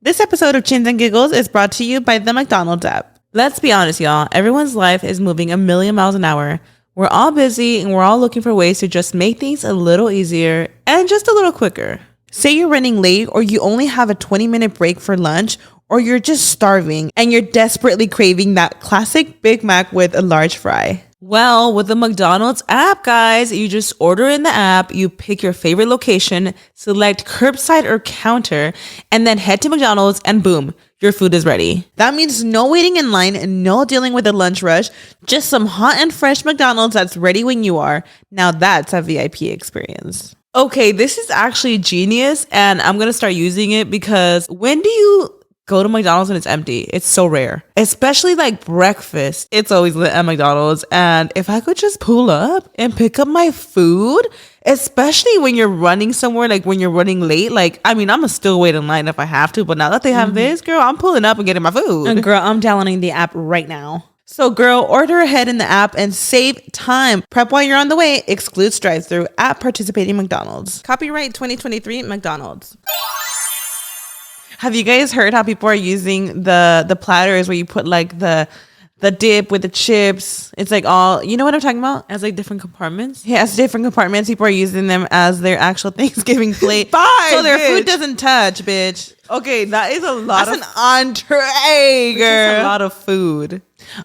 This episode of Chins and Giggles is brought to you by the McDonald's app. Let's be honest, y'all. Everyone's life is moving a million miles an hour. We're all busy and we're all looking for ways to just make things a little easier and just a little quicker. Say you're running late or you only have a 20-minute break for lunch, or you're just starving and you're desperately craving that classic Big Mac with a large fry. Well, with the McDonald's app, guys, you just order in the app, you pick your favorite location, select curbside or counter, and then head to McDonald's and boom, your food is ready. That means no waiting in line and no dealing with a lunch rush, just some hot and fresh McDonald's that's ready when you are. Now that's a VIP experience. Okay, this is actually genius, and I'm going to start using it because when do you go to McDonald's and it's empty? It's so rare, especially like breakfast. It's always lit at McDonald's. And if I could just pull up and pick up my food, especially when you're running somewhere, like when you're running late, like, I mean, I'm gonna still wait in line if I have to, but now that they have this, girl, I'm pulling up and getting my food. And girl, I'm downloading the app right now. So girl, order ahead in the app and save time. Prep while you're on the way. Excludes drive-thru at participating McDonald's. Copyright 2023 McDonald's. Have you guys heard how people are using the platters where you put like the dip with the chips? It's like all, you know what I'm talking about? As like different compartments? Yeah, as different compartments. People are using them as their actual Thanksgiving plate. So their food doesn't touch, bitch. Okay, that is a lot. That's an entree, girl. That's a lot of food.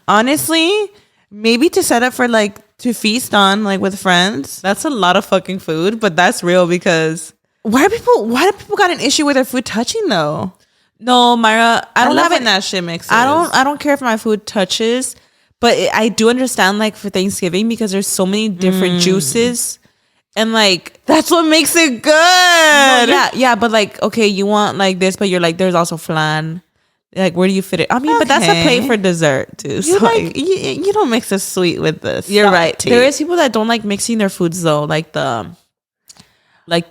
Honestly, maybe to set up for like to feast on like with friends. That's a lot of fucking food, but that's real because why do people got an issue with their food touching though? No, Myra, I don't love it. That shit mixes. I don't care if my food touches, but I do understand like for Thanksgiving because there's so many different juices, and like that's what makes it good. No, yeah, but like okay, you want like this, but you're like there's also flan. Like where do you fit it? I mean, but that's a plate for dessert too. You so like you don't mix the sweet with this. You're right. There is people that don't like mixing their foods though, like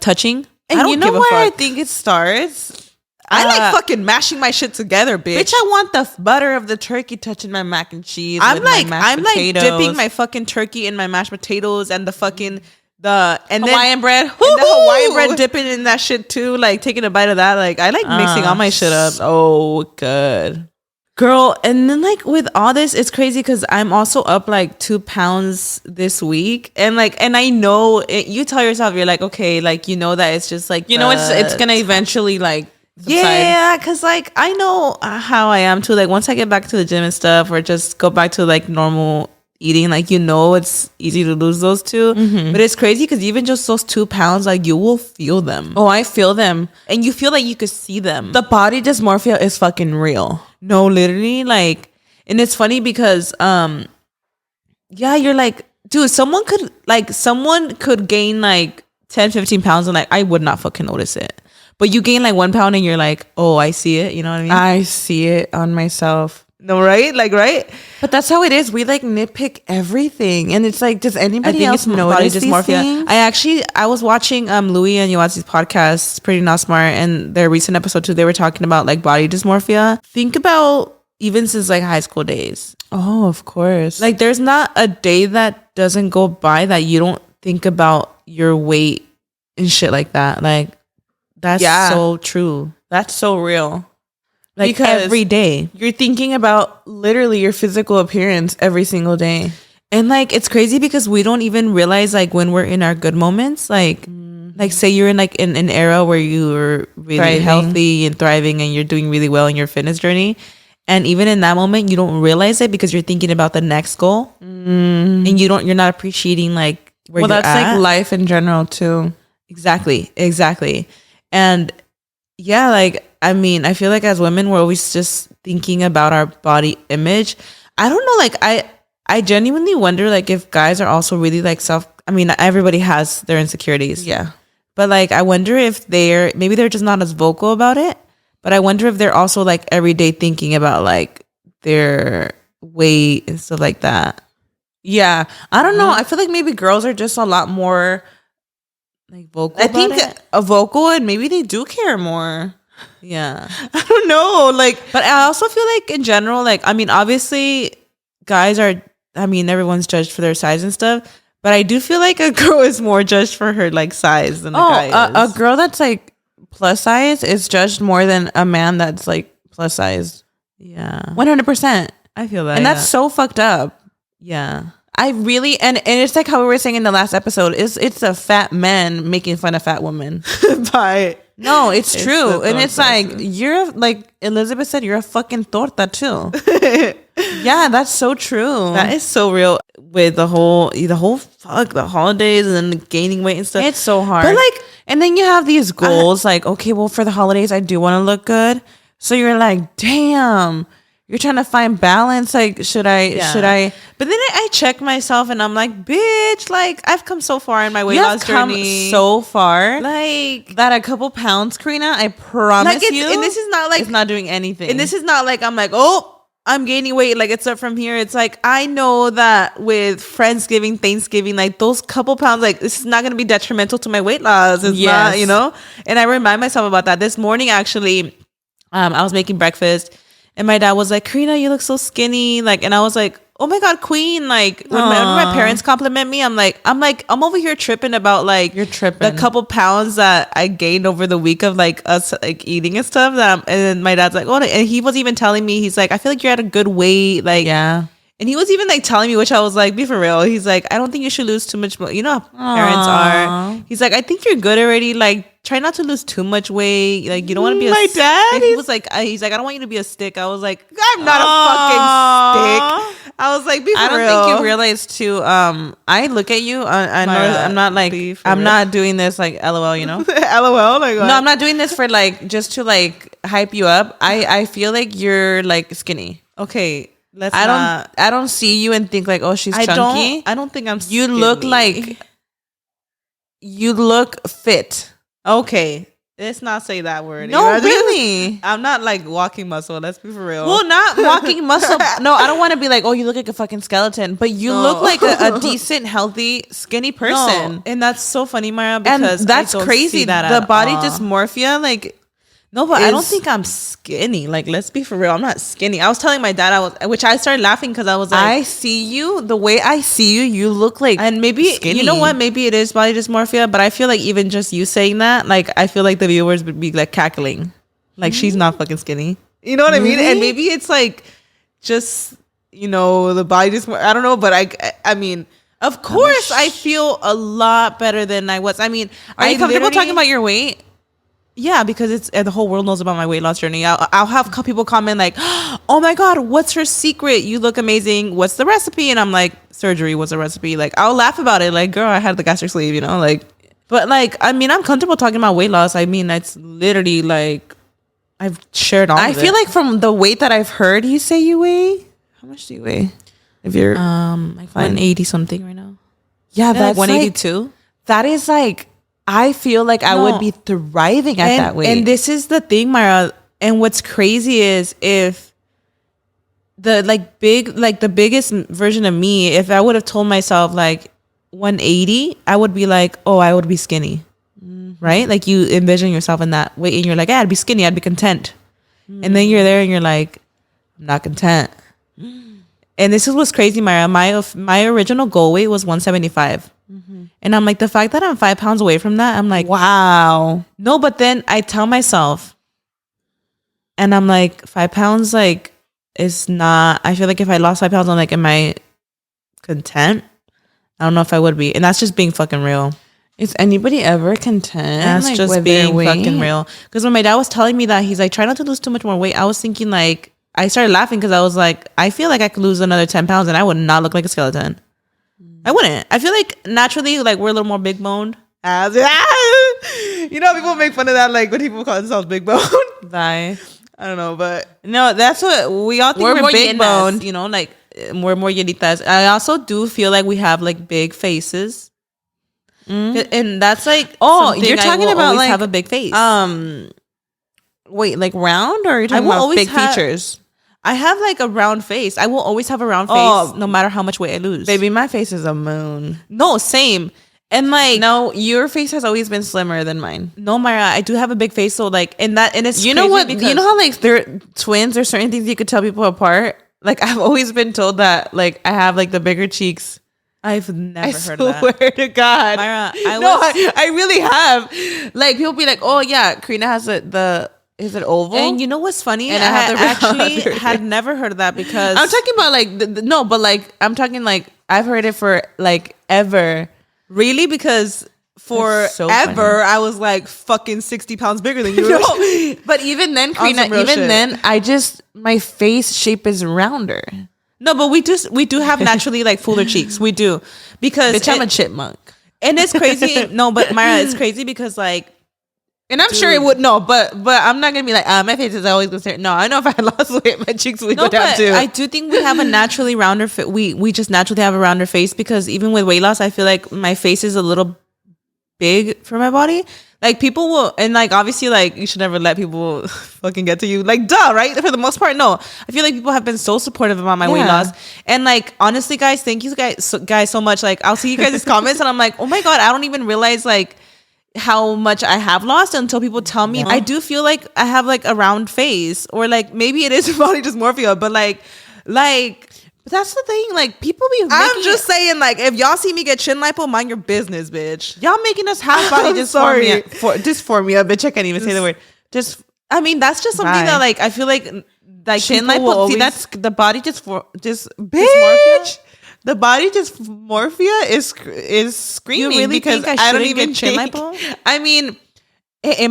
touching. And you know where I think it starts? I like fucking mashing my shit together, bitch. Bitch, I want the butter of the turkey touching my mac and cheese. I'm like dipping my fucking turkey in my mashed potatoes and the fucking Hawaiian bread. And the Hawaiian bread dipping in that shit too. Like taking a bite of that. Like I like mixing all my shit up. So good. Girl, and then like with all this, it's crazy because I'm also up like 2 pounds this week, and I know it, you tell yourself you're like okay, like you know that it's just like you know it's gonna eventually like subside. Yeah, because like I know how I am too. Like once I get back to the gym and stuff, or just go back to like normal eating, like you know it's easy to lose those two, but it's crazy because even just those 2 pounds, like you will feel them. Oh, I feel them, and you feel like you could see them. The body dysmorphia is fucking real. No, literally, like, and it's funny because, yeah, you're like, dude, someone could gain like 10, 15 pounds and like, I would not fucking notice it. But you gain like 1 pound and you're like, oh, I see it. You know what I mean? I see it on myself. No, right? Like, right? But that's how it is. We like nitpick everything. And it's like, does anybody else notice these things? I was watching Louis and Yoazi's podcast, Pretty Not Smart, and their recent episode too. They were talking about like body dysmorphia. Think about even since like high school days. Oh, of course. Like there's not a day that doesn't go by that you don't think about your weight and shit like that. Like that's so true. That's so real. Like because every day you're thinking about literally your physical appearance every single day. And like it's crazy because we don't even realize like when we're in our good moments, like say you're in like in an era where you're really healthy and thriving and you're doing really well in your fitness journey. And even in that moment, you don't realize it because you're thinking about the next goal and you're not appreciating like where you're at. Well, that's like life in general too. Exactly. And yeah, like, I mean, I feel like as women, we're always just thinking about our body image. I don't know, like, I genuinely wonder, like, if guys are also really, like, everybody has their insecurities. Yeah. But, like, I wonder if maybe they're just not as vocal about it. But I wonder if they're also, like, every day thinking about, like, their weight and stuff like that. Yeah. I don't know. I feel like maybe girls are just a lot more, like, vocal about it. A vocal, and maybe they do care more. Yeah. I don't know. Like, but I also feel like in general, like, I mean, obviously guys everyone's judged for their size and stuff, but I do feel like a girl is more judged for her like size than a guy is. A girl that's like plus size is judged more than a man that's like plus size. Yeah. 100%. I feel that. And that's so fucked up. Yeah. I really, and it's like how we were saying in the last episode, it's a fat man making fun of fat women. No, it's true. And it's like, you're like Elizabeth said, you're a fucking torta too. Yeah, that's so true. That is so real with the holidays and then gaining weight and stuff. It's so hard. But like, and then you have these goals like, okay, well, for the holidays, I do want to look good. So you're like, damn. You're trying to find balance. Like, should I? But then I check myself and I'm like, bitch, like I've come so far in my weight loss journey. So far. Like that a couple pounds, Karina, I promise like you. And this is not like, it's not doing anything. And this is not like, I'm like, oh, I'm gaining weight. Like it's up from here. It's like, I know that with Friendsgiving, Thanksgiving, like those couple pounds, like this is not going to be detrimental to my weight loss. It's not, you know? And I remind myself about that. This morning, actually, I was making breakfast. And my dad was like, Karina, you look so skinny. Like, and I was like, oh my God, queen. Like when my parents compliment me, I'm over here tripping about like you're tripping the couple pounds that I gained over the week of like us like eating and stuff. And then my dad's like, oh, and he was even telling me, he's like, I feel like you're at a good weight. Like, yeah. And he was even like telling me, which I was like, be for real. He's like, I don't think you should lose too much. You know how parents are. He's like, I think you're good already. Like, try not to lose too much weight. Like, you don't want to be my dad. He was like, he's like, I don't want you to be a stick. I was like, I'm not a fucking stick. I was like, be for real. I don't think you realize too. I look at you. I know I'm not like I'm not doing this like LOL. You know, LOL. Like what? No, I'm not doing this for like just to like hype you up. I feel like you're like skinny. Okay. I don't see you and think like, oh, she's chunky. I don't think I'm skinny. You look like you look fit. Okay. Let's not say that word. No, really. I'm not like walking muscle. Let's be for real. Well, not walking muscle. No, I don't want to be like, oh, you look like a fucking skeleton. But you look like a decent, healthy, skinny person. No. And that's so funny, Mara, because and that's crazy. The body dysmorphia, like. No, but I don't think I'm skinny. Like, let's be for real. I'm not skinny. I was telling my dad which I started laughing because I was like, I see you the way I see you. You look like, and maybe skinny. You know what? Maybe it is body dysmorphia, but I feel like even just you saying that, like, I feel like the viewers would be like cackling, like she's not fucking skinny. You know what I mean? And maybe it's like just the body dysmorphia. I don't know, but I mean. Of course, I feel a lot better than I was. I mean, are you comfortable talking about your weight? Yeah, because it's the whole world knows about my weight loss journey. I'll have people comment like, "Oh my God, what's her secret? You look amazing. What's the recipe?" And I'm like, "Surgery was a recipe." Like, I'll laugh about it. Like, girl, I had the gastric sleeve, like. But like, I mean, I'm comfortable talking about weight loss. I mean, it's literally like I've shared all. I feel like from the weight that I've heard you say you weigh. How much do you weigh? If you're like 180 something right now. Yeah, that's like 182. That is like. I feel like I would be thriving at that weight. And this is the thing, Myra. And what's crazy is if the the biggest version of me, if I would have told myself like 180, I would be like, oh, I would be skinny. Right? Like you envision yourself in that way and you're like, I'd be skinny, I'd be content. And then you're there and you're like, I'm not content. And this is what's crazy, Myra. My original goal weight was 175. And I'm like, the fact that I'm 5 pounds away from that, I'm like, wow. No, but then I tell myself, and I'm like, 5 pounds, like, is not, I feel like if I lost 5 pounds, I'm like, am I content? I don't know if I would be. And that's just being fucking real. Is anybody ever content? That's like, just being fucking real. Because when my dad was telling me that, he's like, try not to lose too much more weight. I was thinking like, I started laughing because I was like, I feel like I could lose another 10 pounds and I would not look like a skeleton. I wouldn't. I feel like naturally, like we're a little more big boned. You know, people make fun of that, like when people call themselves big boned. Bye. I don't know, but no, that's what we all think we're big boned. You know, like we're more llenitas. I also do feel like we have like big faces, and that's like you're talking about like have a big face. Wait, like round, or are you talking about big features? I have like a round face. I will always have a round face, no matter how much weight I lose. Baby, my face is a moon. No, same. And like, no, your face has always been slimmer than mine. No, Myra, I do have a big face. So like, and it's you know what? You know how like they're twins. There's certain things you could tell people apart. Like I've always been told that like I have like the bigger cheeks. I've never heard of that. I swear to God, Myra, I really have. Like people be like, oh yeah, Karina has is it oval? And you know what's funny? And I actually had never heard of that because I'm talking about like no, but like I'm talking like I've heard it for like ever. Really? Because forever I was like fucking 60 pounds bigger than you. No, but even then, Karina, then my face shape is rounder. No, but we do have naturally like fuller cheeks. We do because bitch, I'm a chipmunk, and it's crazy. No, but Myra, it's crazy because like. And I'm sure it would but I'm not gonna be like my face is always gonna stay. No, I know if I lost weight, my cheeks would go down too. I do think we have a naturally rounder we just naturally have a rounder face because even with weight loss, I feel like my face is a little big for my body. Like people will, and like obviously, like you should never let people fucking get to you. Like duh, right? For the most part, no. I feel like people have been so supportive about my weight loss, and like honestly, guys, thank you guys so much. Like I'll see you guys' comments, and I'm like, oh my god, I don't even realize like how much I have lost until people tell me. I do feel like I have like a round face, or like maybe it is body dysmorphia, but like but that's the thing, like people be I'm just saying, like if y'all see me get chin lipo, mind your business, bitch. Y'all making us half body dysphoria, bitch. I can't even say the word. I mean, that's just something that like I feel like chin lipo, see, that's the body just bitch. The body dysmorphia is screaming. You really because think I don't even get chin lipo? I mean, it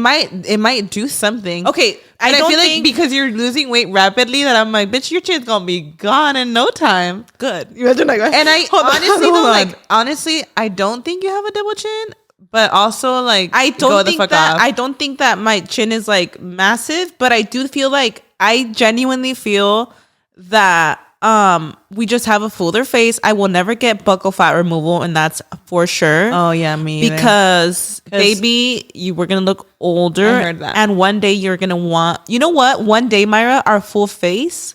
might do something. Okay, I feel like because you're losing weight rapidly, that I'm like, bitch, your chin's gonna be gone in no time. Good. You imagine like, and I honestly, I don't think you have a double chin, but also like I don't think that my chin is like massive, but I do feel like I genuinely feel that we just have a fuller face. I will never get buccal fat removal, and that's for sure. Oh yeah, me either. Because baby, we're gonna look older. I heard that. And one day you're gonna want, you know what? One day, Myra, our full face,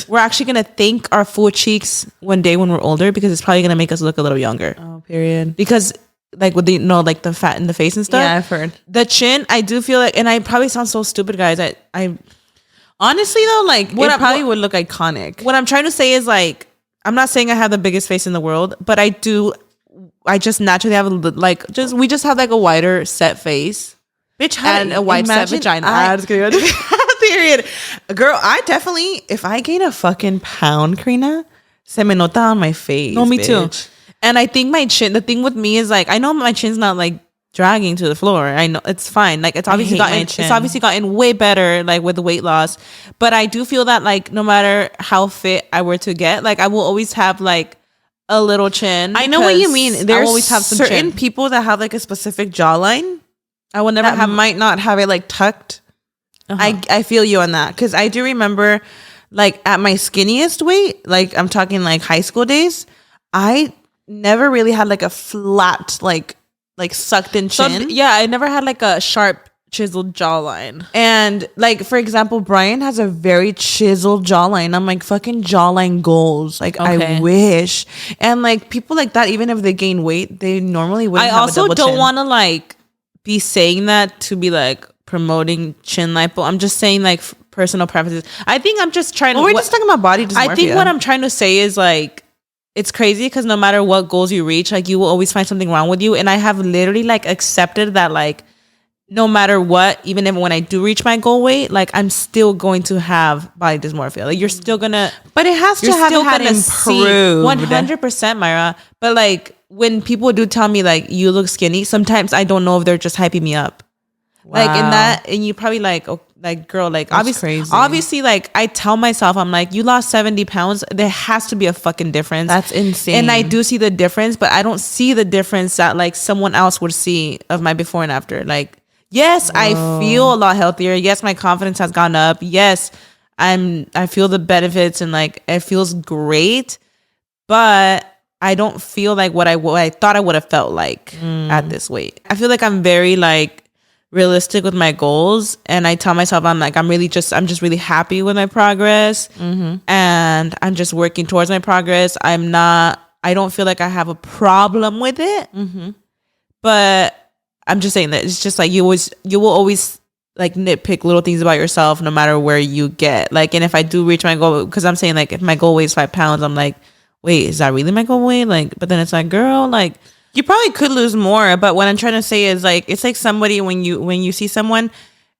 we're actually gonna thank our full cheeks one day when we're older, because it's probably gonna make us look a little younger. Oh, period. Because like with the like the fat in the face and stuff. Yeah, I've heard. The chin, I do feel like, and I probably sound so stupid, guys. I honestly though, like it probably would look iconic. What I'm trying to say is like, I'm not saying I have the biggest face in the world, but I just naturally have we just have like a wider set face, bitch, and a wide set vagina. Period. Girl, I definitely, if I gain a fucking pound, Karina, se me nota on my face. No, me bitch. too. And I think my chin, the thing with me is like, I know my chin's not like dragging to the floor. I know it's fine. Like it's obviously gotten way better like with the weight loss. But I do feel that like no matter how fit I were to get, like I will always have like a little chin. I know what you mean. There's always have some certain chin. people that have like a specific jawline. I will never have, might not have it like tucked. I feel you on that, because I do remember like at my skinniest weight, like I'm talking like high school days, I never really had like a flat like sucked in chin. I never had like a sharp chiseled jawline. And like, for example, Brian has a very chiseled jawline. I'm like, fucking jawline goals. Like, okay. I wish. And like people like that, even if they gain weight, they normally wouldn't. I also don't want to like be saying that to be like promoting chin lipo. I'm just saying like personal preferences. I think I'm just trying we're just talking about body dysmorphia. I think what I'm trying to say is like, it's crazy because no matter what goals you reach, like you will always find something wrong with you. And I have literally like accepted that like no matter what, even if when I do reach my goal weight, like I'm still going to have body dysmorphia. Like you're still gonna, but it has to have had improved 100%, Myra. But like when people do tell me like you look skinny, sometimes I don't know if they're just hyping me up. Wow. Like in that, and you probably like, oh, like girl, like obviously, like I tell myself, I'm like, you lost 70 pounds. There has to be a fucking difference. That's insane. And I do see the difference, but I don't see the difference that like someone else would see of my before and after. Like, yes, I feel a lot healthier. Yes, my confidence has gone up. Yes, I feel the benefits and like it feels great, but I don't feel like what I thought I would have felt like at this weight. I feel like I'm very like realistic with my goals, and I tell myself I'm just really happy with my progress, and I'm just working towards my progress. I don't feel like I have a problem with it, but I'm just saying that it's just like you will always like nitpick little things about yourself no matter where you get. Like, and if I do reach my goal, because I'm saying like if my goal weight is 5 pounds, I'm like, wait, is that really my goal weight? Like, but then it's like, girl, like you probably could lose more. But what I'm trying to say is like, it's like somebody when you see someone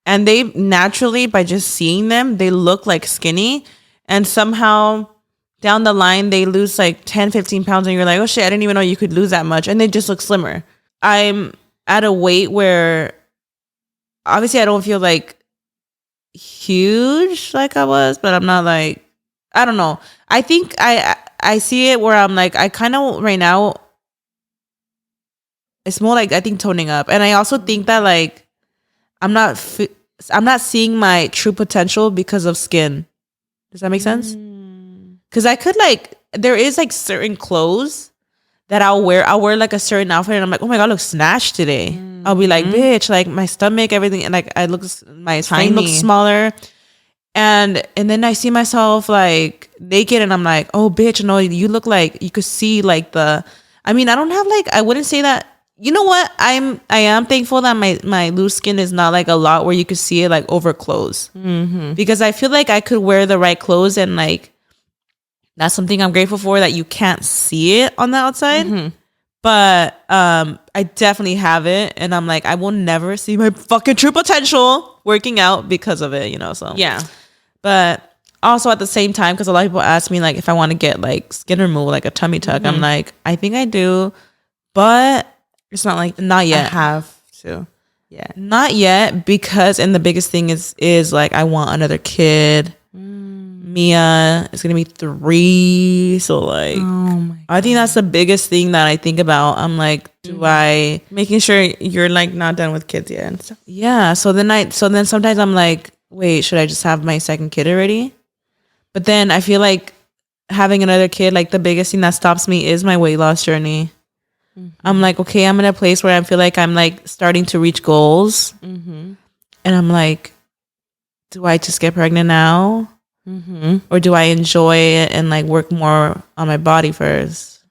and they naturally, by just seeing them, they look like skinny, and somehow down the line they lose like 10, 15 pounds, and you're like, oh shit, I didn't even know you could lose that much, and they just look slimmer. I'm at a weight where obviously I don't feel like huge like I was, but I'm not like, I don't know. I think I see it where I'm like, I kind of right now, it's more like I think toning up. And I also think that like I'm not seeing my true potential because of skin. Does that make sense? Because I could like, there is like certain clothes that I'll wear like a certain outfit and I'm like, oh my God, I look snatched today. I'll be like, bitch, like my stomach, everything, and like my frame looks smaller. And then I see myself like naked and I'm like, oh bitch, no, you look like, you could see like I don't have like, I wouldn't say that, you know what? I am thankful that my loose skin is not like a lot where you could see it like over clothes. Because I feel like I could wear the right clothes and like, that's something I'm grateful for, that you can't see it on the outside. But I definitely have it. And I'm like, I will never see my fucking true potential working out because of it, you know? So yeah. But also at the same time, because a lot of people ask me like if I want to get like skin removal, like a tummy tuck. I'm like, I think I do. But it's not like, not yet. I have to. Yeah. Not yet, because, and the biggest thing is like, I want another kid. Mia is gonna be 3, so like, oh my God. I think that's the biggest thing that I think about. I'm like, making sure you're like not done with kids yet and stuff. Yeah. So then sometimes I'm like, wait, should I just have my second kid already? But then I feel like having another kid, like the biggest thing that stops me is my weight loss journey. I'm like, okay, I'm in a place where I feel like I'm like starting to reach goals, and I'm like, do I just get pregnant now? Or do I enjoy it and like work more on my body first?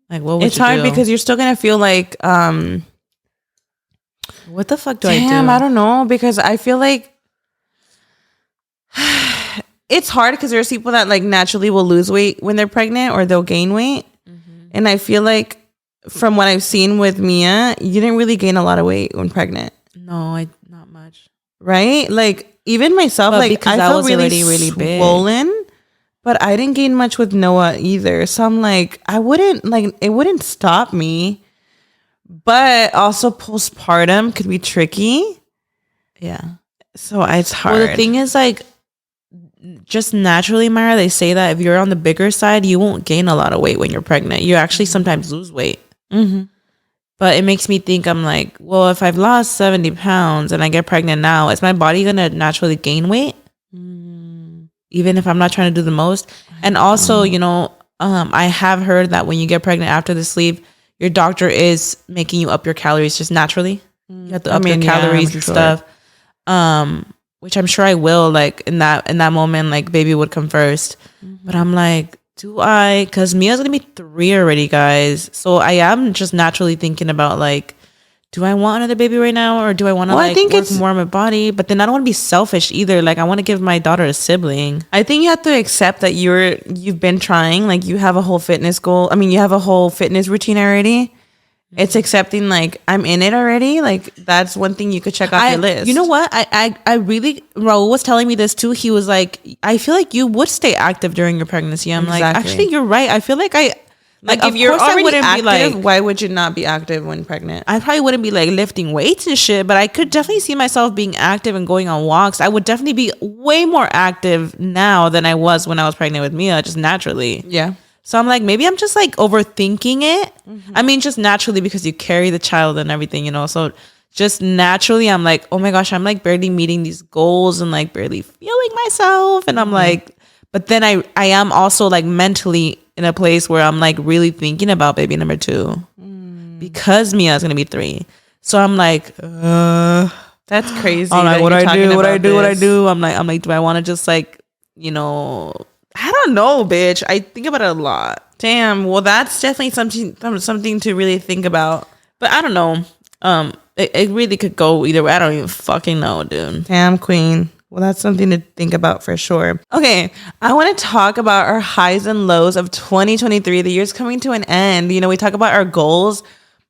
Like, what would it's hard do? Because you're still gonna feel like what the fuck do I do? I don't know, because I feel like it's hard because there's people that like naturally will lose weight when they're pregnant or they'll gain weight, and I feel like from what I've seen with Mia, you didn't really gain a lot of weight when pregnant. No, not much. Right? Like even myself, but like I felt really swollen, big. But I didn't gain much with Noah either. So I'm like, it wouldn't stop me. But also postpartum could be tricky. Yeah. So it's hard. Well, the thing is like, just naturally, Myra, they say that if you're on the bigger side, you won't gain a lot of weight when you're pregnant. You actually sometimes lose weight. But it makes me think, I'm like, well, if I've lost 70 pounds and I get pregnant now, is my body going to naturally gain weight? Even if I'm not trying to do the most? And also, you know, I have heard that when you get pregnant after the sleep, your doctor is making you up your calories just naturally. You have to up your calories and stuff. which I'm sure I will, like in that moment, like baby would come first. But I'm like, do I? Because Mia's gonna be 3 already, guys. So I am just naturally thinking about like, do I want another baby right now, or do I want to I think work more on my body? But then I don't want to be selfish either. Like I want to give my daughter a sibling. I think you have to accept that you've been trying. Like you have a whole fitness goal. I mean, you have a whole fitness routine already. It's accepting like I'm in it already. Like that's one thing you could check off your list. You know what? I really, Raul was telling me this too. He was like, I feel like you would stay active during your pregnancy. I'm like, actually, you're right. I feel like like if you're already active, why would you not be active when pregnant? I probably wouldn't be like lifting weights and shit, but I could definitely see myself being active and going on walks. I would definitely be way more active now than I was when I was pregnant with Mia, just naturally. Yeah. So I'm like, maybe I'm just like overthinking it. I mean, just naturally because you carry the child and everything, you know. So just naturally, I'm like, oh my gosh, I'm like barely meeting these goals and like barely feeling myself. And I'm like, but then I am also like mentally in a place where I'm like really thinking about baby number 2 because Mia is gonna be 3. So I'm like, that's crazy. I'm like, what I do. I'm like, do I want to just like, you know, I don't know, bitch. I think about it a lot. Damn. Well, that's definitely something to really think about. But I don't know. It really could go either way. I don't even fucking know, dude. Damn, queen. Well, that's something to think about for sure. Okay, I want to talk about our highs and lows of 2023. The year's coming to an end. You know, we talk about our goals,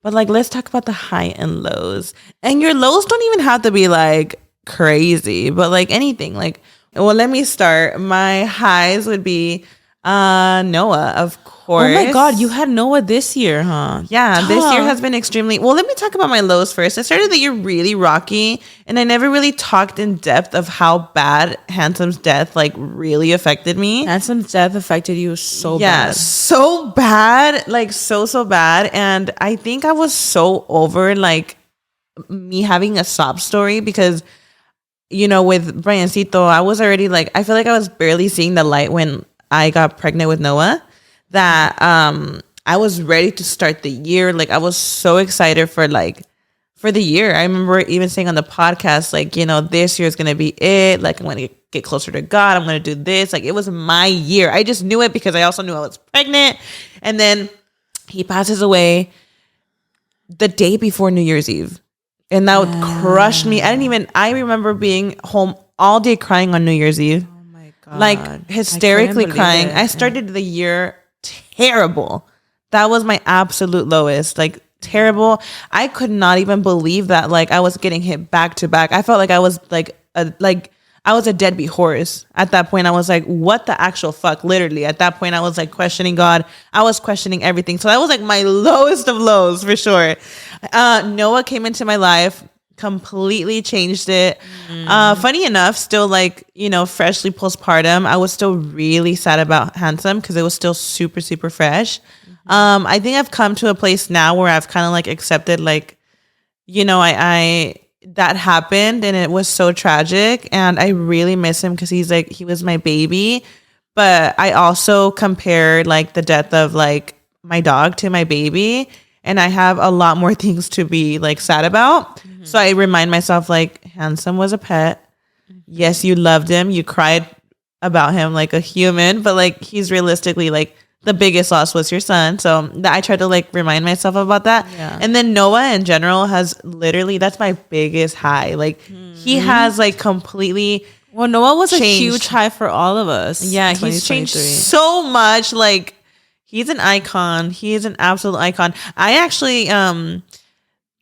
but like, let's talk about the high and lows. And your lows don't even have to be like crazy, but like anything. Like, well, let me start. My highs would be Noah, of course. Oh my God, you had Noah this year, huh? Yeah, this year has been extremely... Well, let me talk about my lows first. I started the year really rocky, and I never really talked in depth of how bad Handsome's death like really affected me. Handsome's death affected you so bad. Yeah, so bad. Like so bad. And I think I was so over like me having a sob story because... You know, with Briancito, I was already like, I feel like I was barely seeing the light when I got pregnant with Noah, that I was ready to start the year. Like I was so excited for the year. I remember even saying on the podcast, like, you know, this year is going to be it. Like I'm going to get closer to God. I'm going to do this. Like it was my year. I just knew it because I also knew I was pregnant. And then he passes away the day before New Year's Eve. And that crushed me. I remember being home all day crying on New Year's Eve. Oh my God. Like hysterically crying. I started the year terrible. That was my absolute lowest. Like terrible. I could not even believe that like I was getting hit back to back. I felt like I was I was a deadbeat horse. At that point, I was like, what the actual fuck? Literally. At that point, I was like questioning God. I was questioning everything. So that was like my lowest of lows for sure. Noah came into my life, completely changed it. Funny enough, still like, you know, freshly postpartum, I was still really sad about Handsome because it was still super, super fresh. I think I've come to a place now where I've kind of like accepted like, you know, I that happened and it was so tragic and I really miss him because he was my baby. But I also compared like the death of like my dog to my baby, and I have a lot more things to be like sad about. So I remind myself like Handsome was a pet. Yes, you loved him, you cried about him like a human, but like he's realistically like the biggest loss was your son. So I tried to like remind myself about that. Yeah. And then Noah in general has literally, that's my biggest high. Like he has like completely Noah was changed. A huge high for all of us. Yeah, he's changed so much. Like he's an icon. He is an absolute icon. I actually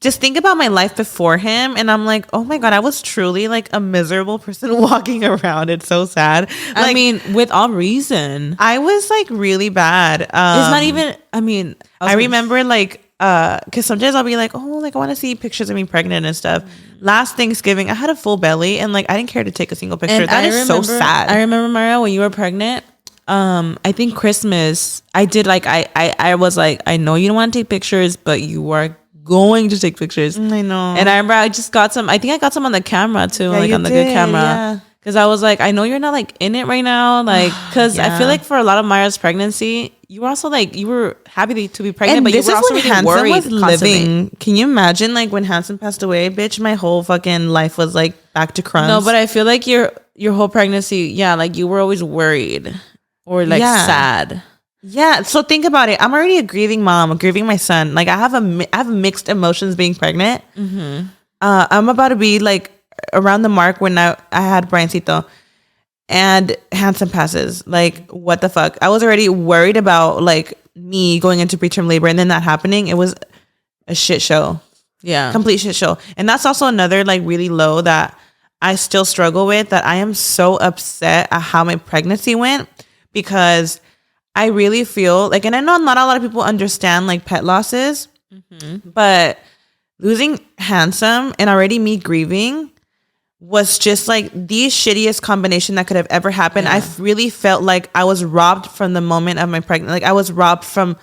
just think about my life before him and I'm like, oh my God, I was truly like a miserable person walking around. It's so sad. Like, I mean, with all reason. I was like really bad. It's not even, I mean. I remember like, because sometimes I'll be like, oh, like I want to see pictures of me pregnant and stuff. Last Thanksgiving, I had a full belly and like I didn't care to take a single picture. And that is so sad. I remember, Maria, when you were pregnant, I think Christmas, I did like, I was like, I know you don't want to take pictures, but you are going to take pictures. I know. And I remember I just got some, I think I got some on the camera too, like on the good camera. Yeah. Cause I was like, I know you're not like in it right now. Like, cause I feel like for a lot of Maya's pregnancy, you were also like, you were happy to be pregnant, and but this you were is also when really Handsome worried was constantly. living. Can you imagine like when Handsome passed away, bitch? My whole fucking life was like back to crumbs. No, but I feel like your whole pregnancy, yeah, like you were always worried or like sad. Yeah, so think about it. I'm already a grieving mom, a grieving my son. Like I have mixed emotions being pregnant. Mm-hmm. I'm about to be like around the mark when I had Briancito. And Handsome passes. Like, what the fuck? I was already worried about like me going into preterm labor and then that happening. It was a shit show. Yeah. Complete shit show. And that's also another like really low that I still struggle with, that I am so upset at how my pregnancy went, because I really feel like, and I know not a lot of people understand like pet losses, but losing Handsome and already me grieving was just like the shittiest combination that could have ever happened. I really felt like I was robbed from the moment of my pregnancy. Like I was robbed from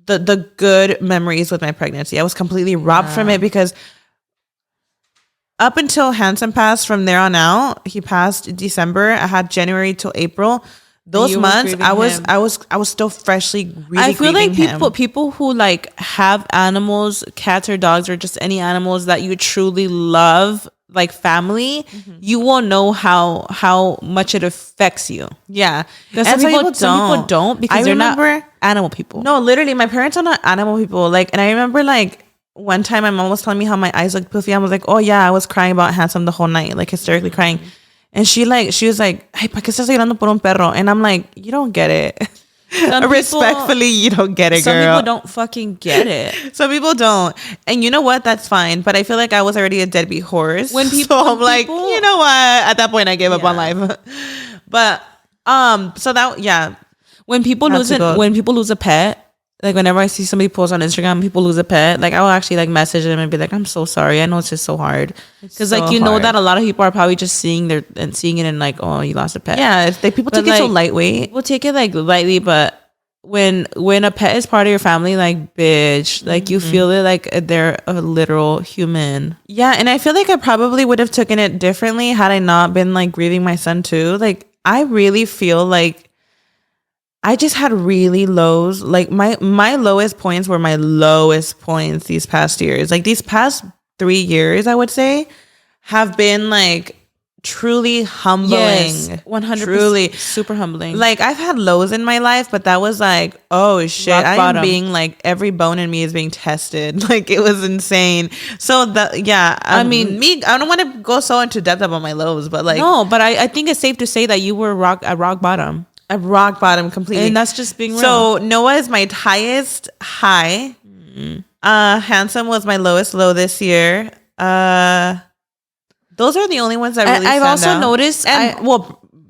the good memories with my pregnancy. I was completely robbed from it, because up until Handsome passed, from there on out, he passed December. I had January till April. Those months, I was still freshly grieving. I feel like people who like have animals, cats or dogs or just any animals that you truly love, like family, you will know how much it affects you. Yeah. And some people don't because they're not animal people. No, literally, my parents are not animal people. Like, and I remember like one time my mom was telling me how my eyes looked poofy. I was like, oh yeah, I was crying about Handsome the whole night, like hysterically crying. And she was like, ay, ¿pa qué estás llorando por un perro? And I'm like, you don't get it. Respectfully, you don't get it, girl. Some people don't fucking get it. Some people don't. And you know what? That's fine. But I feel like I was already a deadbeat horse. So I'm like, you know what? At that point, I gave up on life. But, so that, yeah. When people lose a pet, like whenever I see somebody post on Instagram, people lose a pet, like I will actually like message them and be like, I'm so sorry. I know it's just so hard. Because like, you know that a lot of people are probably just seeing it and like, oh, you lost a pet. Yeah. People take it so lightweight. People take it like lightly, but when a pet is part of your family, like bitch, like you feel it like they're a literal human. Yeah. And I feel like I probably would have taken it differently had I not been like grieving my son too. Like I really feel like I just had really lows. Like my lowest points were my lowest points these past years. Like these past 3 years, I would say, have been like truly humbling. Yes, 100%. Truly super humbling. Like I've had lows in my life, but that was like, oh shit, I am being like, every bone in me is being tested. Like it was insane. So that, yeah, I mean, I don't want to go so into depth about my lows, but like, no, but I think it's safe to say that you were at rock bottom. At rock bottom completely. And that's just being real. So Noah is my highest high. Handsome was my lowest low this year. Those are the only ones that really I've also out. Noticed. And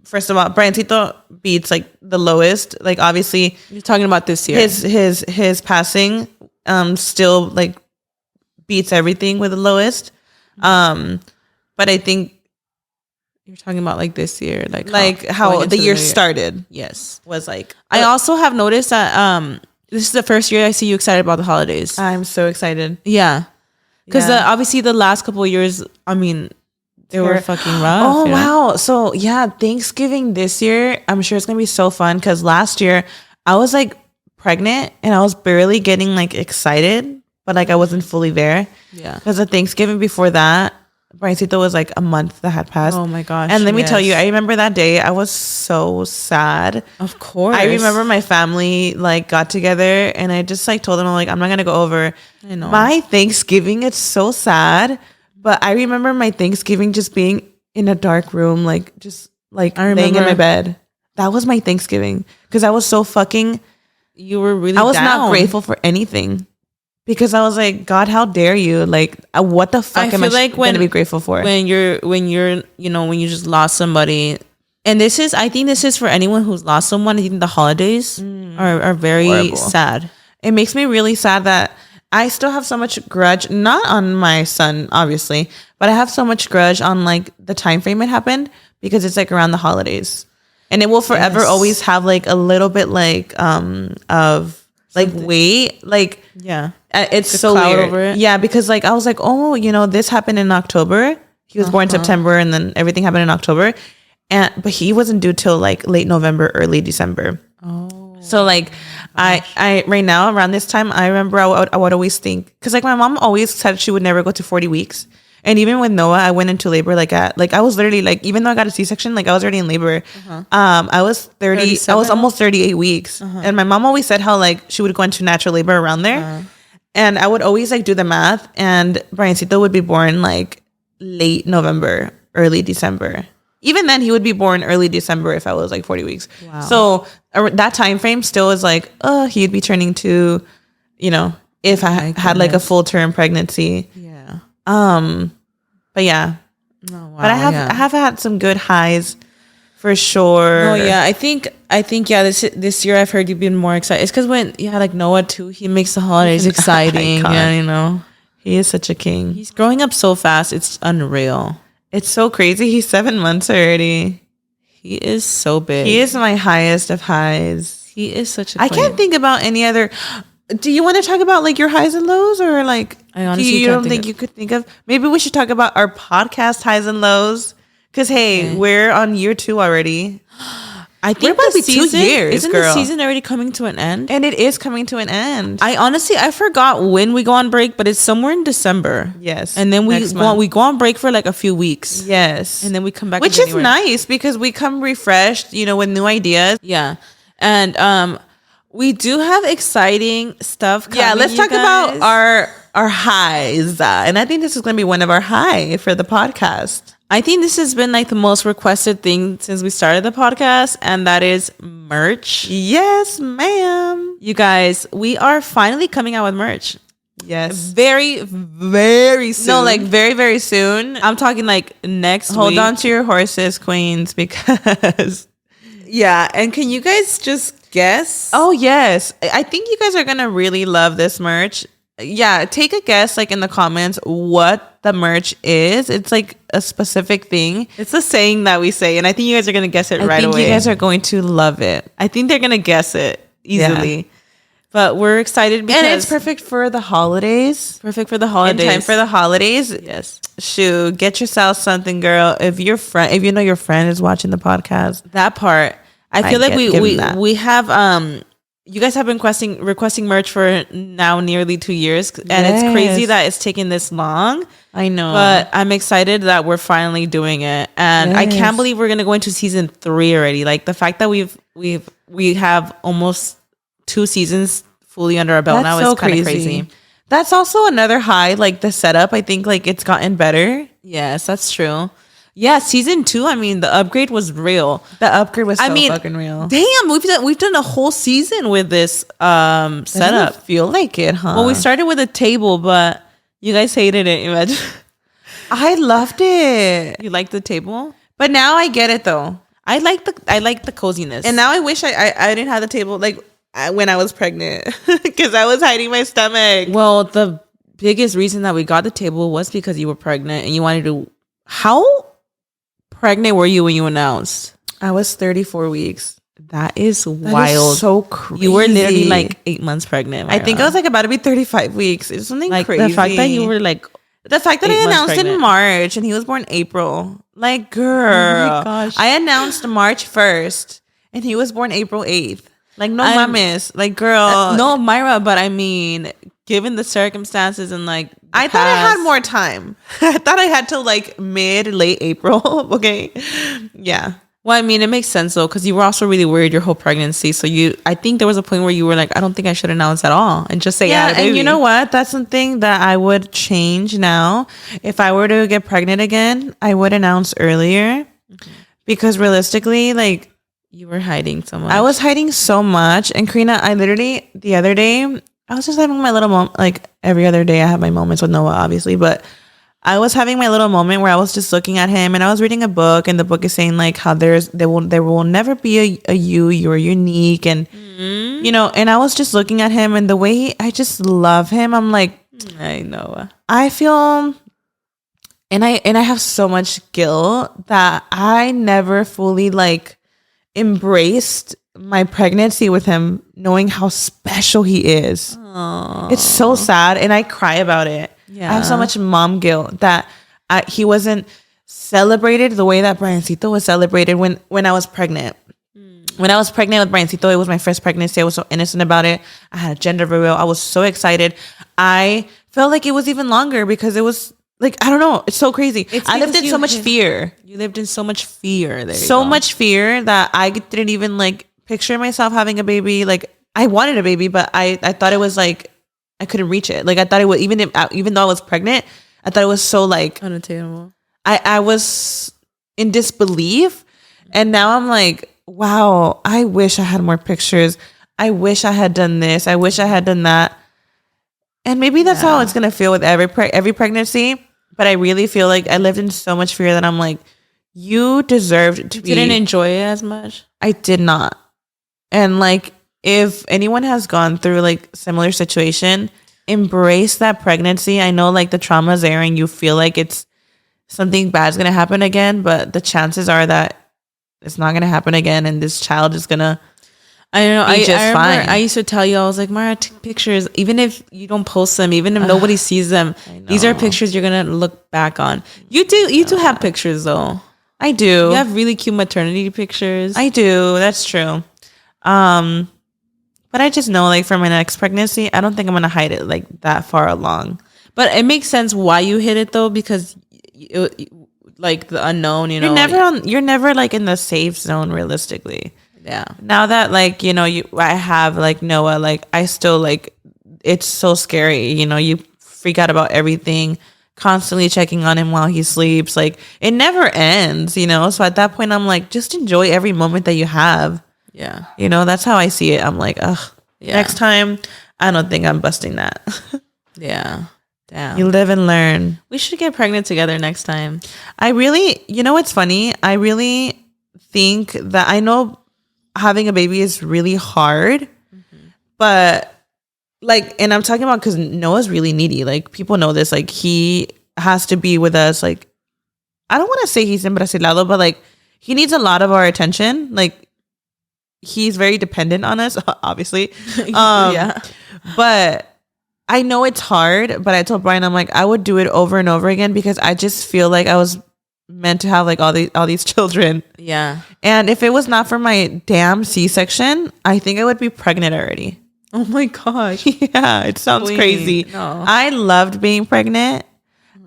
first of all, Briancito beats like the lowest. Like obviously, you're talking about this year. His passing still like beats everything with the lowest. But I think you're talking about like this year, like how the year started. Yes, was like. I also have noticed that this is the first year I see you excited about the holidays. I'm so excited. Yeah, because obviously the last couple of years, I mean, they were fucking rough. Oh wow! So yeah, Thanksgiving this year, I'm sure it's gonna be so fun, because last year I was like pregnant and I was barely getting like excited, but like I wasn't fully there. Yeah, because the Thanksgiving before that, Briancito was like a month that had passed. Oh my gosh. And let me tell you, I remember that day, I was so sad. Of course. I remember my family like got together and I just like told them, I'm like, I'm not going to go over. I know. My Thanksgiving, it's so sad. But I remember my Thanksgiving just being in a dark room, like just like laying in my bed. That was my Thanksgiving. Because I was so fucking. You were really I was not grateful for anything. Because I was like, God, how dare you? Like, what the fuck am I going to be grateful for? When you're, when you just lost somebody, and I think this is for anyone who's lost someone. I think the holidays are very horrible. Sad. It makes me really sad that I still have so much grudge, not on my son, obviously, but I have so much grudge on like the time frame it happened, because it's like around the holidays, and it will forever always have like a little bit like of like weight, like it's so weird. Over it. Yeah, because like I was like, oh, this happened in October. He was born in September, and then everything happened in October, but he wasn't due till like late November, early December. Oh, So like I right now around this time, I remember I would always think, because like my mom always said she would never go to 40 weeks. And even with Noah, I went into labor I was literally like, even though I got a C-section, like I was already in labor. I was 30, I was almost 38 weeks. And my mom always said how like she would go into natural labor around there. And I would always like do the math, and Briancito would be born like late November, early December. Even then, he would be born early December if I was like 40 weeks. Wow. So that time frame still is like, he'd be turning to, you know, if I had like a full term pregnancy. Yeah. But yeah. Oh, wow, but I have had some good highs for sure. Oh yeah, I think yeah. This year I've heard you've been more excited. It's because when you had like Noah too, he makes the holidays exciting. Yeah, you know, he is such a king. He's growing up so fast. It's unreal. It's so crazy. He's 7 months already. He is so big. He is my highest of highs. He is such a I can't think about any other. Do you want to talk about like your highs and lows, or like I honestly you don't think you could think of? Maybe we should talk about our podcast highs and lows. Because hey, we're on year 2 already. I think we're about to be 2 years. Isn't the season already coming to an end? And it is coming to an end. I forgot when we go on break, but it's somewhere in December. Yes, and then we go on break for like a few weeks. Yes, and then we come back, which is nice because we come refreshed, you know, with new ideas. Yeah, and we do have exciting stuff coming. Yeah, let's talk about our highs, and I think this is going to be one of our high for the podcast. I think this has been like the most requested thing since we started the podcast, and that is merch. Yes, ma'am. You guys, we are finally coming out with merch. Yes. Very, very soon. No, like very, very soon. I'm talking like next week. Hold on to your horses, queens, because... Yeah, and can you guys just guess? Oh, yes. I think you guys are going to really love this merch. Yeah, take a guess like in the comments what the merch is. It's like a specific thing. It's a saying that we say, and I think you guys are going to guess it right away. I think you guys are going to love it. I think they're going to guess it easily. Yeah. But we're excited because... And it's perfect for the holidays. Perfect for the holidays. In time for the holidays. Yes. Shoot, get yourself something, girl. If you know your friend is watching the podcast. That part. I feel like we have... You guys have been requesting merch for now nearly 2 years, and it's crazy that it's taken this long. I know, but I'm excited that we're finally doing it, and I can't believe we're gonna go into season 3 already. Like the fact that we have almost 2 seasons fully under our belt now is kind of crazy. That's also another high. Like the setup, I think like it's gotten better. Yes, that's true. Yeah, season 2. I mean, the upgrade was real. The upgrade was fucking real. Damn, we've done a whole season with this setup. Doesn't feel like it, huh? Well, we started with a table, but you guys hated it. Imagine. I loved it. You liked the table, but now I get it though. I like the coziness, and now I wish I didn't have the table like when I was pregnant because I was hiding my stomach. Well, the biggest reason that we got the table was because you were pregnant and you wanted to. How pregnant were you when you announced? I was 34 weeks. That is wild. So crazy. You were literally like 8 months pregnant. I think I was like about to be 35 weeks. It's something like crazy. The fact that you were like the fact that I announced in March and he was born April. Like, girl. Oh my gosh. I announced March 1st and he was born April 8th. Like, no mames. Like, girl. No, Myra, but I mean, given the circumstances and like I thought I had more time. I thought I had till like late April. Okay. Yeah. Well, I mean, it makes sense though, because you were also really worried your whole pregnancy. So I think there was a point where you were like, I don't think I should announce at all and just say, yeah. And you know what? That's something that I would change now. If I were to get pregnant again, I would announce earlier because realistically, like you were hiding so much. I was hiding so much. And Karina, I literally the other day, I was just having my little moment. Like every other day I have my moments with Noah, obviously, but I was having my little moment where I was just looking at him and I was reading a book, and the book is saying like how there will never be a you're unique, and you know, and I was just looking at him and the way I just love him. I'm like, I know. I feel and I have so much guilt that I never fully like embraced my pregnancy with him, knowing how special he is. Aww. It's so sad, and I cry about it. Yeah. I have so much mom guilt that he wasn't celebrated the way that Briancito was celebrated when I was pregnant. when I was pregnant with Briancito, it was my first pregnancy. I was so innocent about it. I had a gender reveal. I was so excited. I felt like it was even longer because it was like, I don't know. It's so crazy. I lived in so much fear. You lived in so much fear. So much fear that I didn't even like picture myself having a baby. Like I wanted a baby, but I thought it was like, I couldn't reach it. Like I thought it would, even though I was pregnant, I thought it was so like unattainable. I was in disbelief. And now I'm like, wow, I wish I had more pictures. I wish I had done this. I wish I had done that. And maybe that's how it's going to feel with every pregnancy. But I really feel like I lived in so much fear that I'm like, you deserved to be. Didn't enjoy it as much? I did not. And like, if anyone has gone through like similar situation, embrace that pregnancy. I know like the trauma is there and you feel like it's something bad's going to happen again. But the chances are that it's not going to happen again. And this child is going to I don't know. I remember fine. I used to tell you, I was like, Mara, take pictures. Even if you don't post them, even if nobody sees them, these are pictures you're going to look back on. You do have pictures though. I do. You have really cute maternity pictures. I do. That's true. But I just know like for my next pregnancy, I don't think I'm going to hide it like that far along. But it makes sense why you hid it though, because like the unknown, you know. You're never like in the safe zone realistically. Yeah. Now that like, you know, I have like Noah, like I still like, it's so scary. You know, you freak out about everything, constantly checking on him while he sleeps. Like it never ends, you know? So at that point I'm like, just enjoy every moment that you have. Yeah. You know, that's how I see it. I'm like, next time I don't think I'm busting that. Yeah. Damn. You live and learn. We should get pregnant together next time. You know what's funny? I really think that I know having a baby is really hard, but like, and I'm talking about because Noah's really needy. Like people know this. Like he has to be with us. Like I don't want to say he's embrasilado, but like he needs a lot of our attention. Like he's very dependent on us, obviously. Yeah. But I know it's hard. But I told Brian, I'm like, I would do it over and over again because I just feel like I was meant to have like all these children. Yeah. And if it was not for my damn C-section, I think I would be pregnant already. Oh my gosh. Yeah, it sounds crazy. No. I loved being pregnant.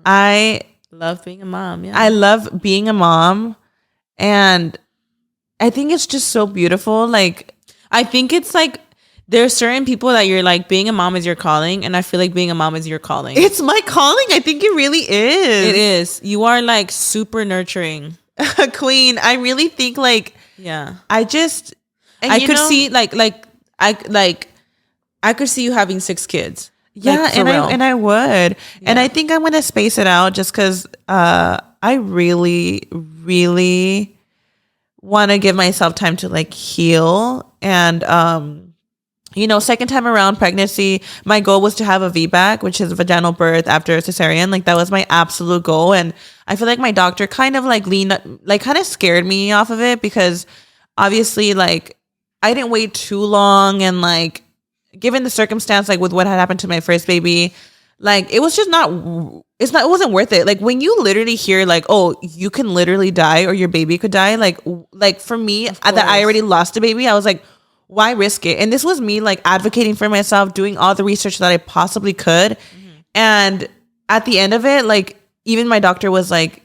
I love being a mom. Yeah. I love being a mom. And I think it's just so beautiful. Like I think it's like there's certain people that you're like, being a mom is your calling, and I feel like being a mom is your calling. It's my calling. I think it really is. It is. You are like super nurturing. Queen. I really think like, yeah. I just, I could see I could see you having 6 kids. Yeah, like, and I would. Yeah. And I think I'm going to space it out just because I really, really want to give myself time to like heal. And, you know, second time around pregnancy, my goal was to have a VBAC, which is vaginal birth after a cesarean. Like that was my absolute goal. And I feel like my doctor kind of like kind of scared me off of it because obviously like I didn't wait too long. And like, given the circumstance, like with what had happened to my first baby, like it was just it wasn't worth it. Like when you literally hear like, oh, you can literally die or your baby could die. Like for me that I already lost a baby, I was like, why risk it? And this was me like advocating for myself, doing all the research that I possibly could. And at the end of it, like even my doctor was like,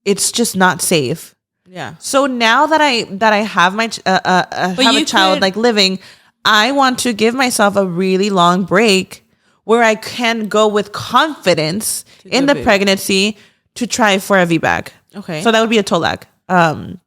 it's just not safe. Yeah. So now that I have my a child like living, I want to give myself a really long break where I can go with confidence in the pregnancy to try for a VBAC. Okay. So that would be a TOLAC.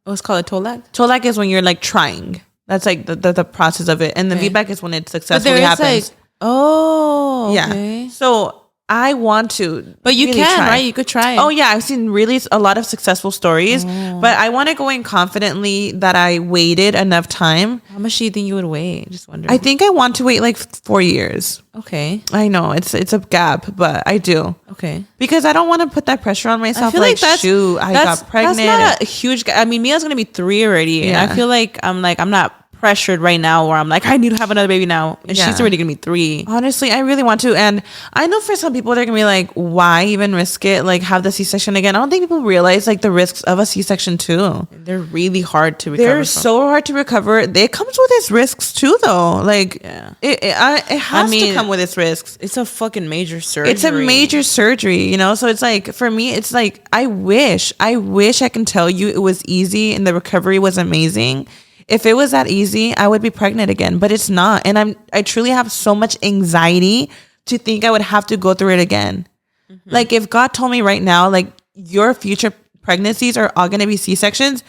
What's called a TOLAC? TOLAC is when you're like trying. That's like the process of it. And the VBAC is when it successfully happens. Like, oh, yeah. Okay. So I want to. But you really can, try. right? You could try. Oh, yeah. I've seen really a lot of successful stories. But I want to go in confidently that I waited enough time. How much do you think you would wait? Just wondering. I think I want to wait like 4 years. Okay. I know it's a gap, but I do. Okay. Because I don't want to put that pressure on myself. I feel like I got pregnant. That's not a huge. I mean, Mia's gonna be 3 already, and I feel like I'm not pressured right now where I'm like, I need to have another baby now. And she's already gonna be 3. Honestly, I really want to. And I know for some people, they're gonna be like, why even risk it? Like, have the C-section again. I don't think people realize like the risks of a C-section too. They're really hard to recover. They're so hard to recover. It comes with its risks too, though. Like, it has to come with its risks. It's a fucking major surgery. It's a major surgery, you know? So it's like, for me, it's like, I wish I can tell you it was easy and the recovery was amazing. If it was that easy, I would be pregnant again, but it's not. And I truly have so much anxiety to think I would have to go through it again. Mm-hmm. Like, if God told me right now, like, your future pregnancies are all going to be C-sections,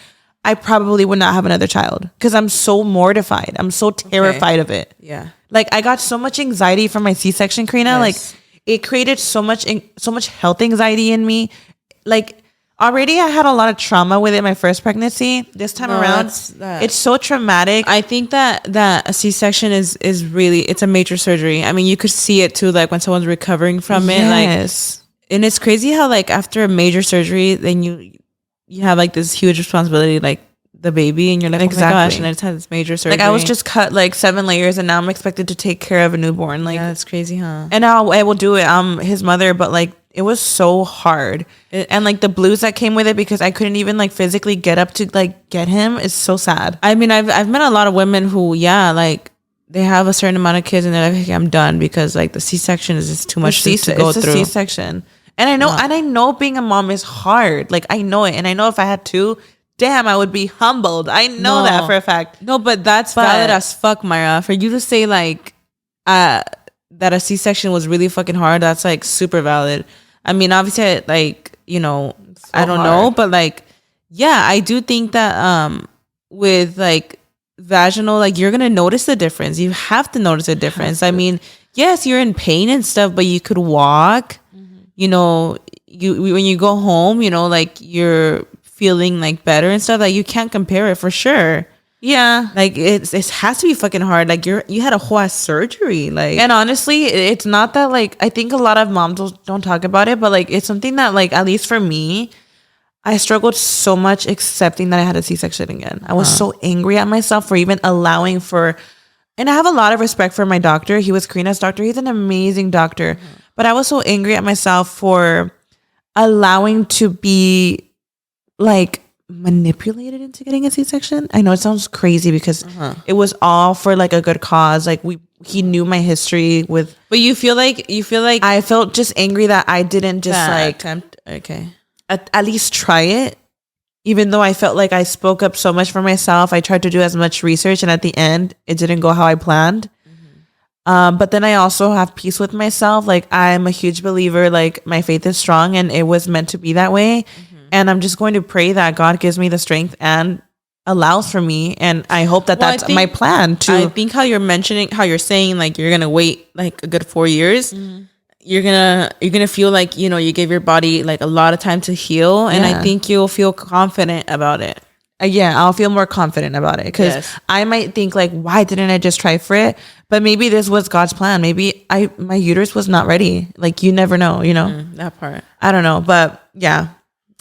I probably would not have another child because I'm so mortified. I'm so terrified of it. Yeah. Like, I got so much anxiety from my C-section, Karina. Like, it created so much health anxiety in me. Like, already I had a lot of trauma with it my first pregnancy. This time around, it's so traumatic. I think that a C-section is really, it's a major surgery. I mean, you could see it too, like when someone's recovering from it. Like, and it's crazy how like after a major surgery, then you have like this huge responsibility, like the baby, and you're like, oh my gosh, and I just had this major surgery. Like, I was just cut like 7 layers, and now I'm expected to take care of a newborn. Like, that's crazy, huh? And now I will do it. I'm his mother, but like, it was so hard. And like the blues that came with it, because I couldn't even like physically get up to like get him, is so sad. I mean, I've met a lot of women who, like they have a certain amount of kids and they're like, okay, I'm done, because like the C-section is just too much to go through. It's a C-section. And I know being a mom is hard. Like, I know it. And I know if I had 2, damn, I would be humbled. I know that for a fact. No, but that's valid as fuck, Myra. For you to say like that a C-section was really fucking hard, that's like super valid. I mean, obviously, like, you know, I don't know, but like, yeah, I do think that with like vaginal, like, you're gonna notice the difference. You have to notice a difference. I mean, yes, you're in pain and stuff, but you could walk. You know, when you go home, you know, like, you're feeling like better and stuff. Like, you can't compare it for sure. Yeah, like it has to be fucking hard. Like, you had a whole ass surgery. Like, and honestly, it's not that, like, I think a lot of moms don't talk about it, but like, it's something that, like, at least for me, I struggled so much accepting that I had a C-section again. I was so angry at myself for even allowing for, and I have a lot of respect for my doctor. He was Karina's doctor. He's an amazing doctor, but I was so angry at myself for allowing to be like manipulated into getting a C-section. I know it sounds crazy because it was all for like a good cause. Like, he knew my history with, but you feel like I felt just angry that I didn't just at least try it, even though I felt like I spoke up so much for myself. I tried to do as much research, and at the end it didn't go how I planned. But then I also have peace with myself. Like, I'm a huge believer, like, my faith is strong and it was meant to be that way. And I'm just going to pray that God gives me the strength and allows for me. And I hope that that's my plan too. I think how you're saying, like, you're going to wait like a good 4 years. You're going to feel like, you know, you gave your body like a lot of time to heal. And I think you'll feel confident about it. I'll feel more confident about it, because I might think like, why didn't I just try for it? But maybe this was God's plan. Maybe my uterus was not ready. Like, you never know, you know? That part. I don't know. But yeah.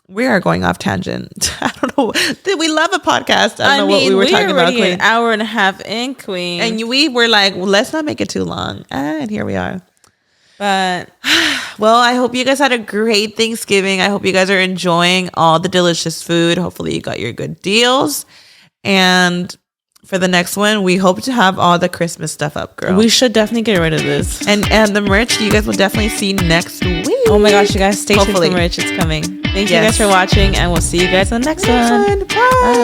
We are going off tangent. I don't know. We love a podcast. I don't know what we were talking about, Queen. An hour and a half in, Queen. And we were like, well, let's not make it too long. And here we are. But, well, I hope you guys had a great Thanksgiving. I hope you guys are enjoying all the delicious food. Hopefully you got your good deals. And for the next one, we hope to have all the Christmas stuff up, girl. We should definitely get rid of this. And the merch you guys will definitely see next week. Oh my gosh, you guys, stay tuned for merch. It's coming. Thank you guys for watching, and we'll see you guys on the next one. Bye.